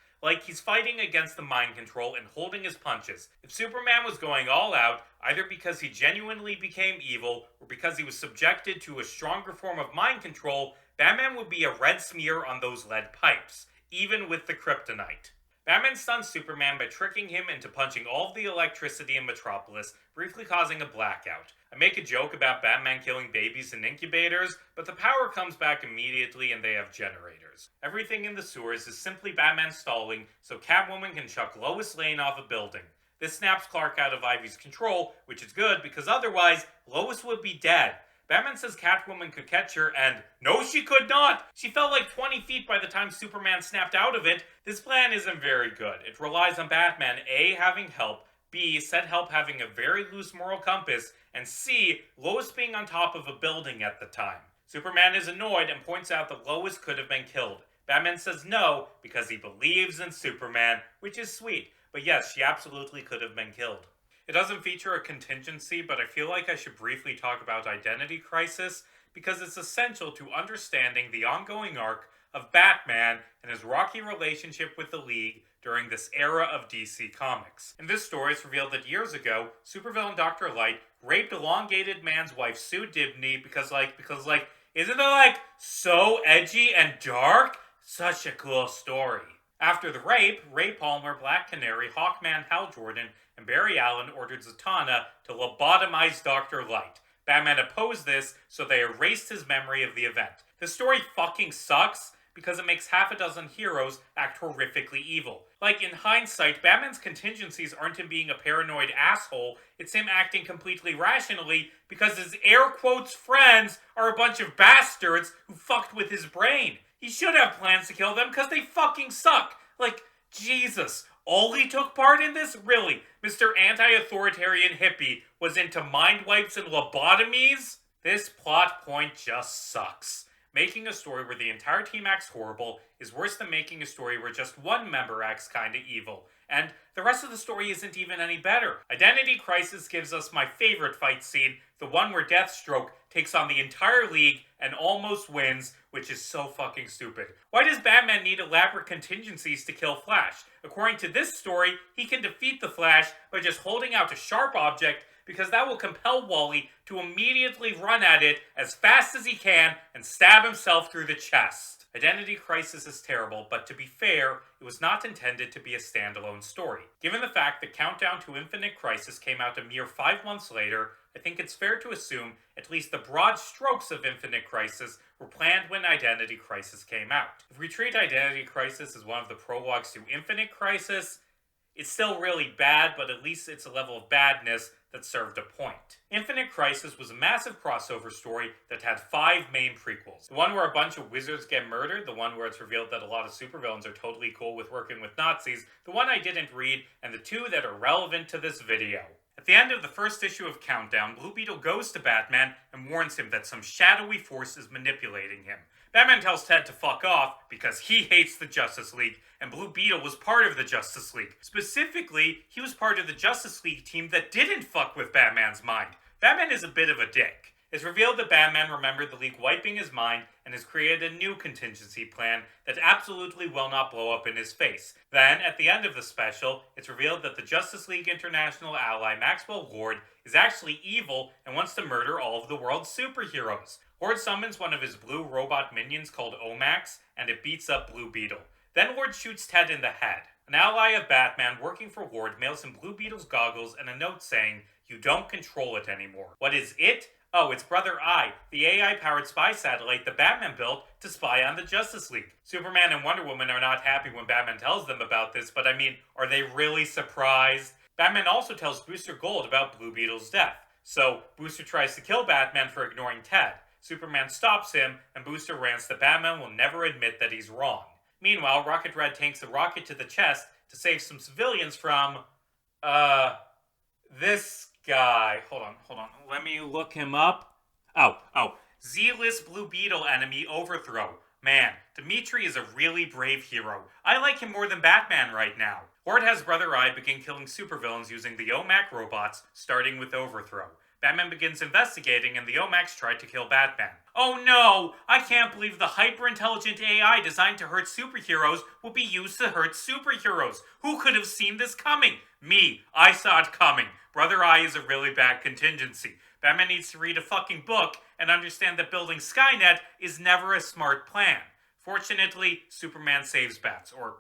He's fighting against the mind control and holding his punches. If Superman was going all out, either because he genuinely became evil, or because he was subjected to a stronger form of mind control, Batman would be a red smear on those lead pipes, even with the kryptonite. Batman stuns Superman by tricking him into punching all of the electricity in Metropolis, briefly causing a blackout. I make a joke about Batman killing babies in incubators, but the power comes back immediately and they have generators. Everything in the sewers is simply Batman stalling so Catwoman can chuck Lois Lane off a building. This snaps Clark out of Ivy's control, which is good because otherwise, Lois would be dead. Batman says Catwoman could catch her, and no, she could not! She fell 20 feet by the time Superman snapped out of it. This plan isn't very good. It relies on Batman, A, having help, B, said help having a very loose moral compass, and C, Lois being on top of a building at the time. Superman is annoyed and points out that Lois could have been killed. Batman says no, because he believes in Superman, which is sweet. But yes, she absolutely could have been killed. It doesn't feature a contingency, but I feel like I should briefly talk about Identity Crisis, because it's essential to understanding the ongoing arc of Batman and his rocky relationship with the League during this era of DC Comics. In this story, it's revealed that years ago, supervillain Dr. Light raped elongated man's wife Sue Dibney because isn't it so edgy and dark? Such a cool story. After the rape, Ray Palmer, Black Canary, Hawkman, Hal Jordan, and Barry Allen ordered Zatanna to lobotomize Dr. Light. Batman opposed this, so they erased his memory of the event. The story fucking sucks because it makes half a dozen heroes act horrifically evil. In hindsight, Batman's contingencies aren't him being a paranoid asshole, it's him acting completely rationally because his air quotes friends are a bunch of bastards who fucked with his brain. He should have plans to kill them because they fucking suck. Jesus. All he took part in this? Really? Mr. Anti-Authoritarian Hippie was into mind wipes and lobotomies? This plot point just sucks. Making a story where the entire team acts horrible is worse than making a story where just one member acts kinda evil. And the rest of the story isn't even any better. Identity Crisis gives us my favorite fight scene, the one where Deathstroke takes on the entire League and almost wins, which is so fucking stupid. Why does Batman need elaborate contingencies to kill Flash? According to this story, he can defeat the Flash by just holding out a sharp object because that will compel Wally to immediately run at it as fast as he can and stab himself through the chest. Identity Crisis is terrible, but to be fair, it was not intended to be a standalone story. Given the fact that Countdown to Infinite Crisis came out a mere 5 months later, I think it's fair to assume at least the broad strokes of Infinite Crisis were planned when Identity Crisis came out. If we treat Identity Crisis as one of the prologues to Infinite Crisis, it's still really bad, but at least it's a level of badness that served a point. Infinite Crisis was a massive crossover story that had 5 main prequels. The one where a bunch of wizards get murdered, the one where it's revealed that a lot of supervillains are totally cool with working with Nazis, the one I didn't read, and the 2 that are relevant to this video. At the end of the first issue of Countdown, Blue Beetle goes to Batman and warns him that some shadowy force is manipulating him. Batman tells Ted to fuck off because he hates the Justice League, and Blue Beetle was part of the Justice League. Specifically, he was part of the Justice League team that didn't fuck with Batman's mind. Batman is a bit of a dick. It's revealed that Batman remembered the League wiping his mind and has created a new contingency plan that absolutely will not blow up in his face. Then, at the end of the special, it's revealed that the Justice League International ally Maxwell Lord is actually evil and wants to murder all of the world's superheroes. Lord summons one of his blue robot minions called OMAC, and it beats up Blue Beetle. Then Lord shoots Ted in the head. An ally of Batman working for Lord mails him Blue Beetle's goggles and a note saying, "You don't control it anymore." What is it? Oh, it's Brother Eye, the AI-powered spy satellite that Batman built to spy on the Justice League. Superman and Wonder Woman are not happy when Batman tells them about this, but I mean, are they really surprised? Batman also tells Booster Gold about Blue Beetle's death. So, Booster tries to kill Batman for ignoring Ted. Superman stops him, and Booster rants that Batman will never admit that he's wrong. Meanwhile, Rocket Red tanks a rocket to the chest to save some civilians from, this guy. Hold on. Let me look him up. Z-list Blue Beetle enemy Overthrow. Man, Dimitri is a really brave hero. I like him more than Batman right now. Lord has Brother Eye begin killing supervillains using the OMAC robots, starting with Overthrow. Batman begins investigating, and the OMACs try to kill Batman. Oh no! I can't believe the hyper-intelligent AI designed to hurt superheroes will be used to hurt superheroes. Who could have seen this coming? Me. I saw it coming. Brother Eye is a really bad contingency. Batman needs to read a fucking book and understand that building Skynet is never a smart plan. Fortunately, Superman saves Bats, or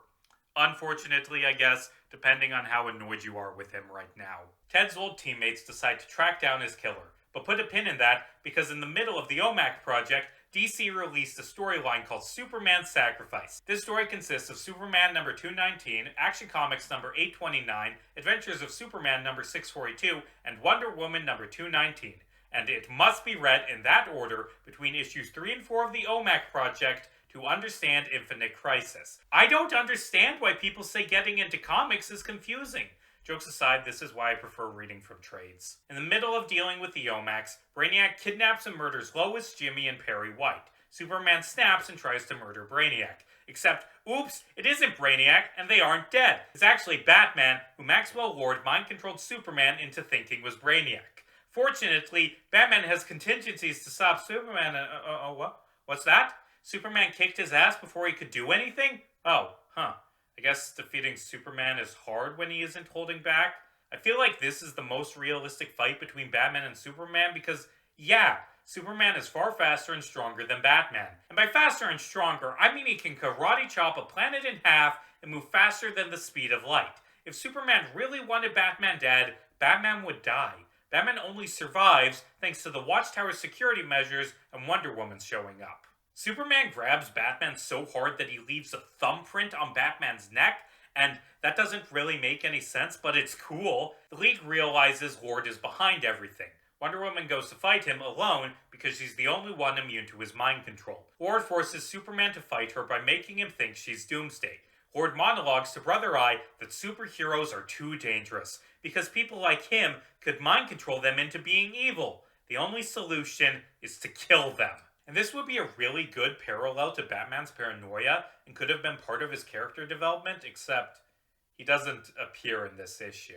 unfortunately, I guess, depending on how annoyed you are with him right now. Ted's old teammates decide to track down his killer, but put a pin in that because in the middle of the OMAC project, DC released a storyline called Superman Sacrifice. This story consists of Superman number 219, Action Comics number 829, Adventures of Superman number 642, and Wonder Woman number 219. And it must be read in that order between issues 3 and 4 of the OMAC project to understand Infinite Crisis. I don't understand why people say getting into comics is confusing. Jokes aside, this is why I prefer reading from trades. In the middle of dealing with the OMACs, Brainiac kidnaps and murders Lois, Jimmy, and Perry White. Superman snaps and tries to murder Brainiac. Except, oops, it isn't Brainiac, and they aren't dead. It's actually Batman, who Maxwell Lord mind-controlled Superman into thinking was Brainiac. Fortunately, Batman has contingencies to stop Superman. What's that? Superman kicked his ass before he could do anything? I guess defeating Superman is hard when he isn't holding back. I feel like this is the most realistic fight between Batman and Superman because, yeah, Superman is far faster and stronger than Batman. And by faster and stronger, I mean he can karate chop a planet in half and move faster than the speed of light. If Superman really wanted Batman dead, Batman would die. Batman only survives thanks to the Watchtower security measures and Wonder Woman showing up. Superman grabs Batman so hard that he leaves a thumbprint on Batman's neck, and that doesn't really make any sense, but it's cool. The League realizes Lord is behind everything. Wonder Woman goes to fight him alone because she's the only one immune to his mind control. Lord forces Superman to fight her by making him think she's Doomsday. Lord monologues to Brother Eye that superheroes are too dangerous because people like him could mind control them into being evil. The only solution is to kill them. And this would be a really good parallel to Batman's paranoia and could have been part of his character development, except he doesn't appear in this issue.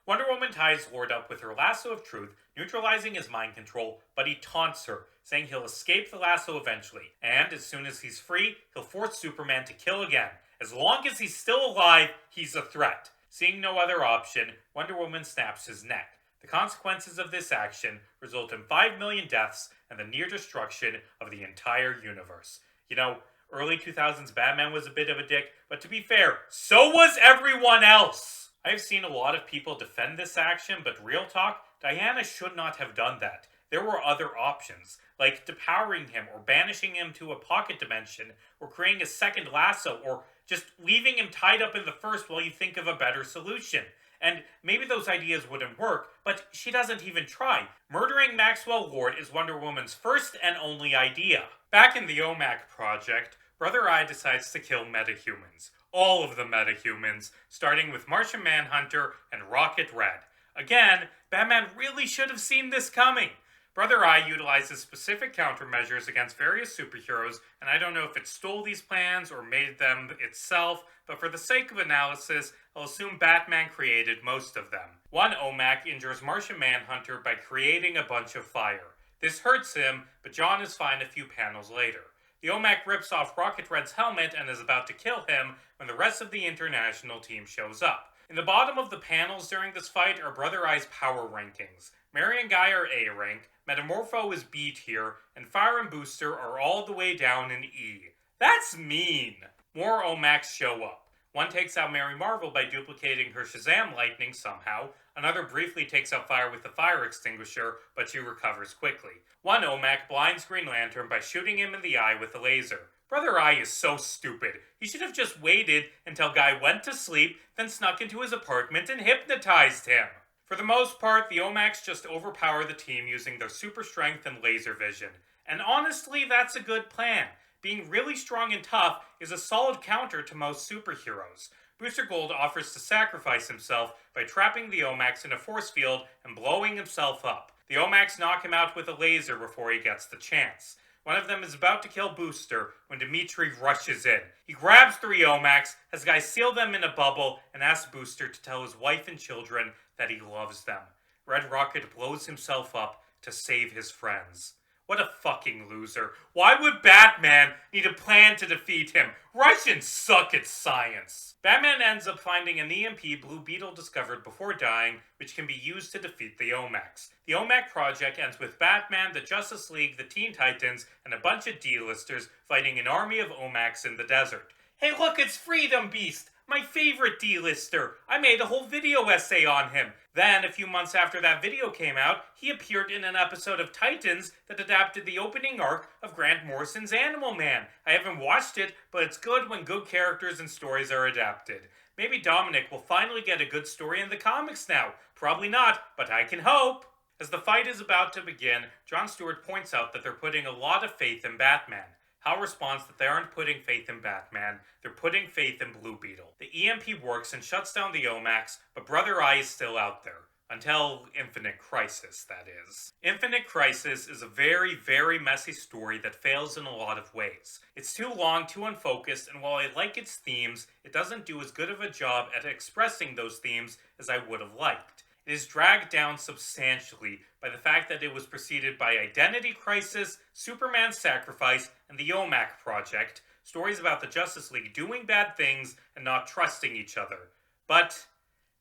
Wonder Woman ties Lord up with her lasso of truth, neutralizing his mind control, but he taunts her, saying he'll escape the lasso eventually, and as soon as he's free, he'll force Superman to kill again. As long as he's still alive, he's a threat. Seeing no other option, Wonder Woman snaps his neck. The consequences of this action result in 5 million deaths and the near destruction of the entire universe. You know, Early 2000s Batman was a bit of a dick, but to be fair, so was everyone else! I've seen a lot of people defend this action, but real talk, Diana should not have done that. There were other options, like depowering him or banishing him to a pocket dimension, or creating a second lasso, or just leaving him tied up in the first while you think of a better solution. And maybe those ideas wouldn't work, but she doesn't even try. Murdering Maxwell Lord is Wonder Woman's first and only idea. Back in the OMAC project, Brother Eye decides to kill metahumans. All of the metahumans, starting with Martian Manhunter and Rocket Red. Again, Batman really should have seen this coming. Brother Eye utilizes specific countermeasures against various superheroes, and I don't know if it stole these plans or made them itself, but for the sake of analysis, I'll assume Batman created most of them. One OMAC injures Martian Manhunter by creating a bunch of fire. This hurts him, but John is fine a few panels later. The OMAC rips off Rocket Red's helmet and is about to kill him when the rest of the international team shows up. In the bottom of the panels during this fight are Brother Eye's power rankings. Mary and Guy are A rank, Metamorpho is B tier, and Fire and Booster are all the way down in E. That's mean! More OMACs show up. One takes out Mary Marvel by duplicating her Shazam lightning somehow. Another briefly takes out Fire with the fire extinguisher, but she recovers quickly. One OMAC blinds Green Lantern by shooting him in the eye with a laser. Brother Eye is so stupid. He should have just waited until Guy went to sleep, then snuck into his apartment and hypnotized him. For the most part, the OMACs just overpower the team using their super strength and laser vision. And honestly, that's a good plan. Being really strong and tough is a solid counter to most superheroes. Booster Gold offers to sacrifice himself by trapping the OMACs in a force field and blowing himself up. The OMACs knock him out with a laser before he gets the chance. One of them is about to kill Booster when Dimitri rushes in. He grabs 3 OMACs, has Guy seal them in a bubble, and asks Booster to tell his wife and children that he loves them. Red Rocket blows himself up to save his friends. What a fucking loser. Why would Batman need a plan to defeat him? Russians suck at science. Batman ends up finding an EMP Blue Beetle discovered before dying, which can be used to defeat the OMACs. The OMAC project ends with Batman, the Justice League, the Teen Titans, and a bunch of D-listers fighting an army of OMACs in the desert. Hey look, it's Freedom Beast! My favorite D-lister! I made a whole video essay on him. Then, a few months after that video came out, he appeared in an episode of Titans that adapted the opening arc of Grant Morrison's Animal Man. I haven't watched it, but it's good when good characters and stories are adapted. Maybe Dominic will finally get a good story in the comics now. Probably not, but I can hope. As the fight is about to begin, Jon Stewart points out that they're putting a lot of faith in Batman. Hal responds that they aren't putting faith in Batman, they're putting faith in Blue Beetle. The EMP works and shuts down the OMACs, but Brother Eye is still out there. Until Infinite Crisis, that is. Infinite Crisis is a very, very messy story that fails in a lot of ways. It's too long, too unfocused, and while I like its themes, it doesn't do as good of a job at expressing those themes as I would have liked. It is dragged down substantially by the fact that it was preceded by Identity Crisis, Superman's Sacrifice, and the OMAC Project, stories about the Justice League doing bad things and not trusting each other. But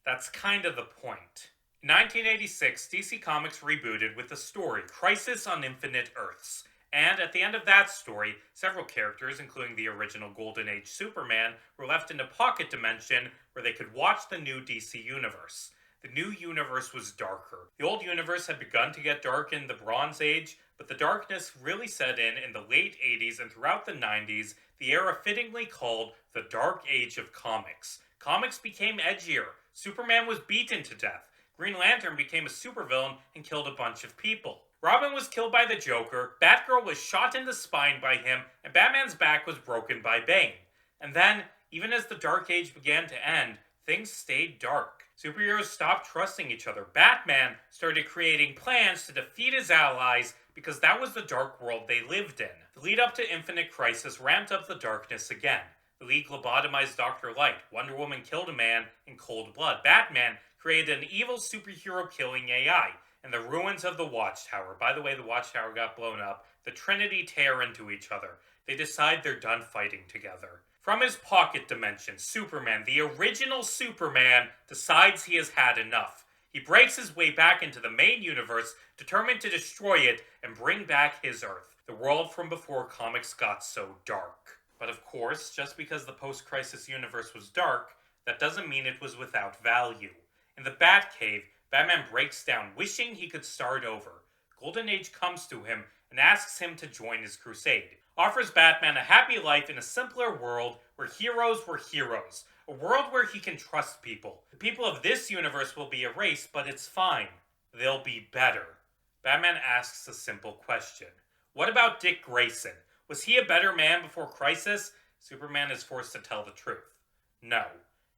that's kind of the point. In 1986, DC Comics rebooted with the story Crisis on Infinite Earths. And at the end of that story, several characters, including the original Golden Age Superman, were left in a pocket dimension where they could watch the new DC universe. The new universe was darker. The old universe had begun to get dark in the Bronze Age, but the darkness really set in the late 80s and throughout the 90s, the era fittingly called the Dark Age of Comics. Comics became edgier. Superman was beaten to death. Green Lantern became a supervillain and killed a bunch of people. Robin was killed by the Joker, Batgirl was shot in the spine by him, and Batman's back was broken by Bane. And then, even as the Dark Age began to end, things stayed dark. Superheroes stopped trusting each other. Batman started creating plans to defeat his allies because that was the dark world they lived in. The lead up to Infinite Crisis ramped up the darkness again. The League lobotomized Dr. Light. Wonder Woman killed a man in cold blood. Batman created an evil superhero killing AI. And the ruins of the Watchtower. By the way, the Watchtower got blown up. The Trinity tear into each other. They decide they're done fighting together. From his pocket dimension, Superman, the original Superman, decides he has had enough. He breaks his way back into the main universe, determined to destroy it and bring back his Earth, the world from before comics got so dark. But of course, just because the post-crisis universe was dark, that doesn't mean it was without value. In the Batcave, Batman breaks down, wishing he could start over. Golden Age comes to him and asks him to join his crusade. Offers Batman a happy life in a simpler world where heroes were heroes. A world where he can trust people. The people of this universe will be erased, but it's fine. They'll be better. Batman asks a simple question. What about Dick Grayson? Was he a better man before Crisis? Superman is forced to tell the truth. No.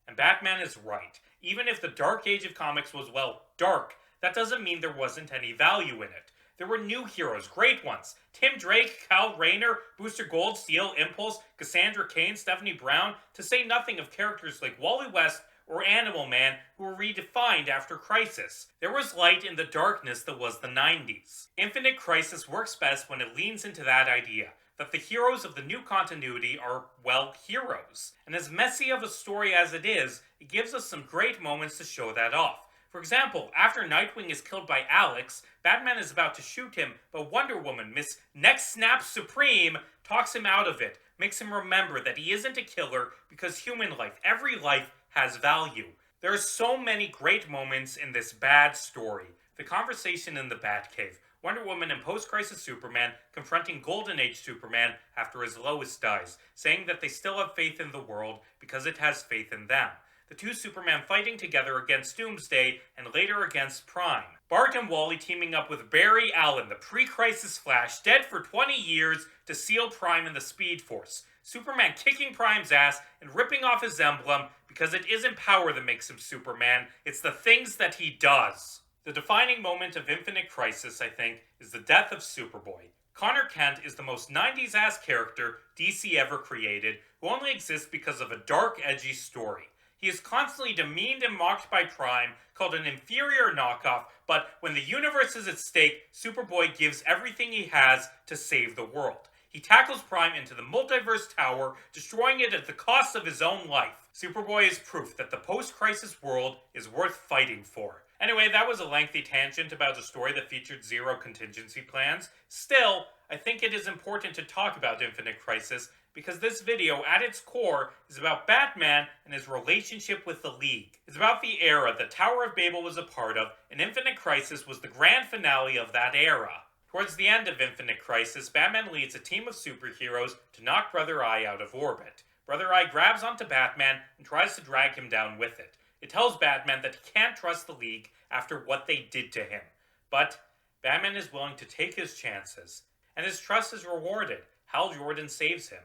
And Batman is right. Even if the Dark Age of comics was, well, dark, that doesn't mean there wasn't any value in it. There were new heroes, great ones. Tim Drake, Kyle Rayner, Booster Gold, Steel, Impulse, Cassandra Cain, Stephanie Brown, to say nothing of characters like Wally West or Animal Man who were redefined after Crisis. There was light in the darkness that was the 90s. Infinite Crisis works best when it leans into that idea, that the heroes of the new continuity are, well, heroes. And as messy of a story as it is, it gives us some great moments to show that off. For example, after Nightwing is killed by Alex, Batman is about to shoot him, but Wonder Woman, Miss Neck Snap Supreme, talks him out of it, makes him remember that he isn't a killer because human life, every life, has value. There are so many great moments in this bad story. The conversation in the Batcave, Wonder Woman and post-crisis Superman confronting Golden Age Superman after his Lois dies, saying that they still have faith in the world because it has faith in them. The two Superman fighting together against Doomsday and later against Prime. Bart and Wally teaming up with Barry Allen, the pre-crisis Flash, dead for 20 years, to seal Prime in the Speed Force. Superman kicking Prime's ass and ripping off his emblem because it isn't power that makes him Superman, it's the things that he does. The defining moment of Infinite Crisis, I think, is the death of Superboy. Connor Kent is the most 90s-ass character DC ever created, who only exists because of a dark, edgy story. He is constantly demeaned and mocked by Prime, called an inferior knockoff, but when the universe is at stake, Superboy gives everything he has to save the world. He tackles Prime into the multiverse tower, destroying it at the cost of his own life. Superboy is proof that the post-crisis world is worth fighting for. Anyway, that was a lengthy tangent about a story that featured zero contingency plans. Still, I think it is important to talk about Infinite Crisis because this video, at its core, is about Batman and his relationship with the League. It's about the era that Tower of Babel was a part of, and Infinite Crisis was the grand finale of that era. Towards the end of Infinite Crisis, Batman leads a team of superheroes to knock Brother Eye out of orbit. Brother Eye grabs onto Batman and tries to drag him down with it. It tells Batman that he can't trust the League after what they did to him. But Batman is willing to take his chances, and his trust is rewarded. Hal Jordan saves him.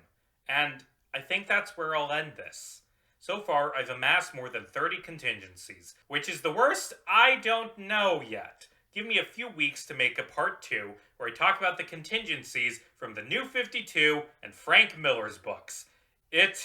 And I think that's where I'll end this. So far, I've amassed more than 30 contingencies. Which is the worst? I don't know yet. Give me a few weeks to make a part 2, where I talk about the contingencies from the New 52 and Frank Miller's books. It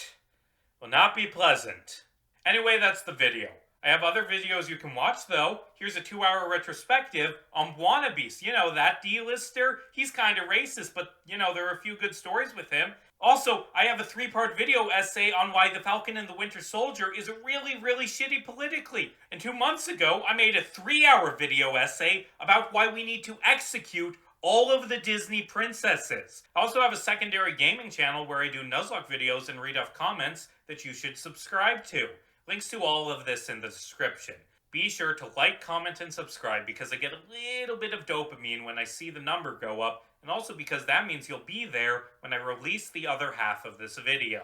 will not be pleasant. Anyway, that's the video. I have other videos you can watch, though. Here's a 2-hour retrospective on Wannabes. You know, that D-lister? He's kind of racist, but, you know, there are a few good stories with him. Also, I have a 3-part video essay on why The Falcon and the Winter Soldier is really, really shitty politically. And 2 months ago, I made a 3-hour video essay about why we need to execute all of the Disney princesses. I also have a secondary gaming channel where I do Nuzlocke videos and read off comments that you should subscribe to. Links to all of this in the description. Be sure to like, comment, and subscribe because I get a little bit of dopamine when I see the number go up, and also because that means you'll be there when I release the other half of this video.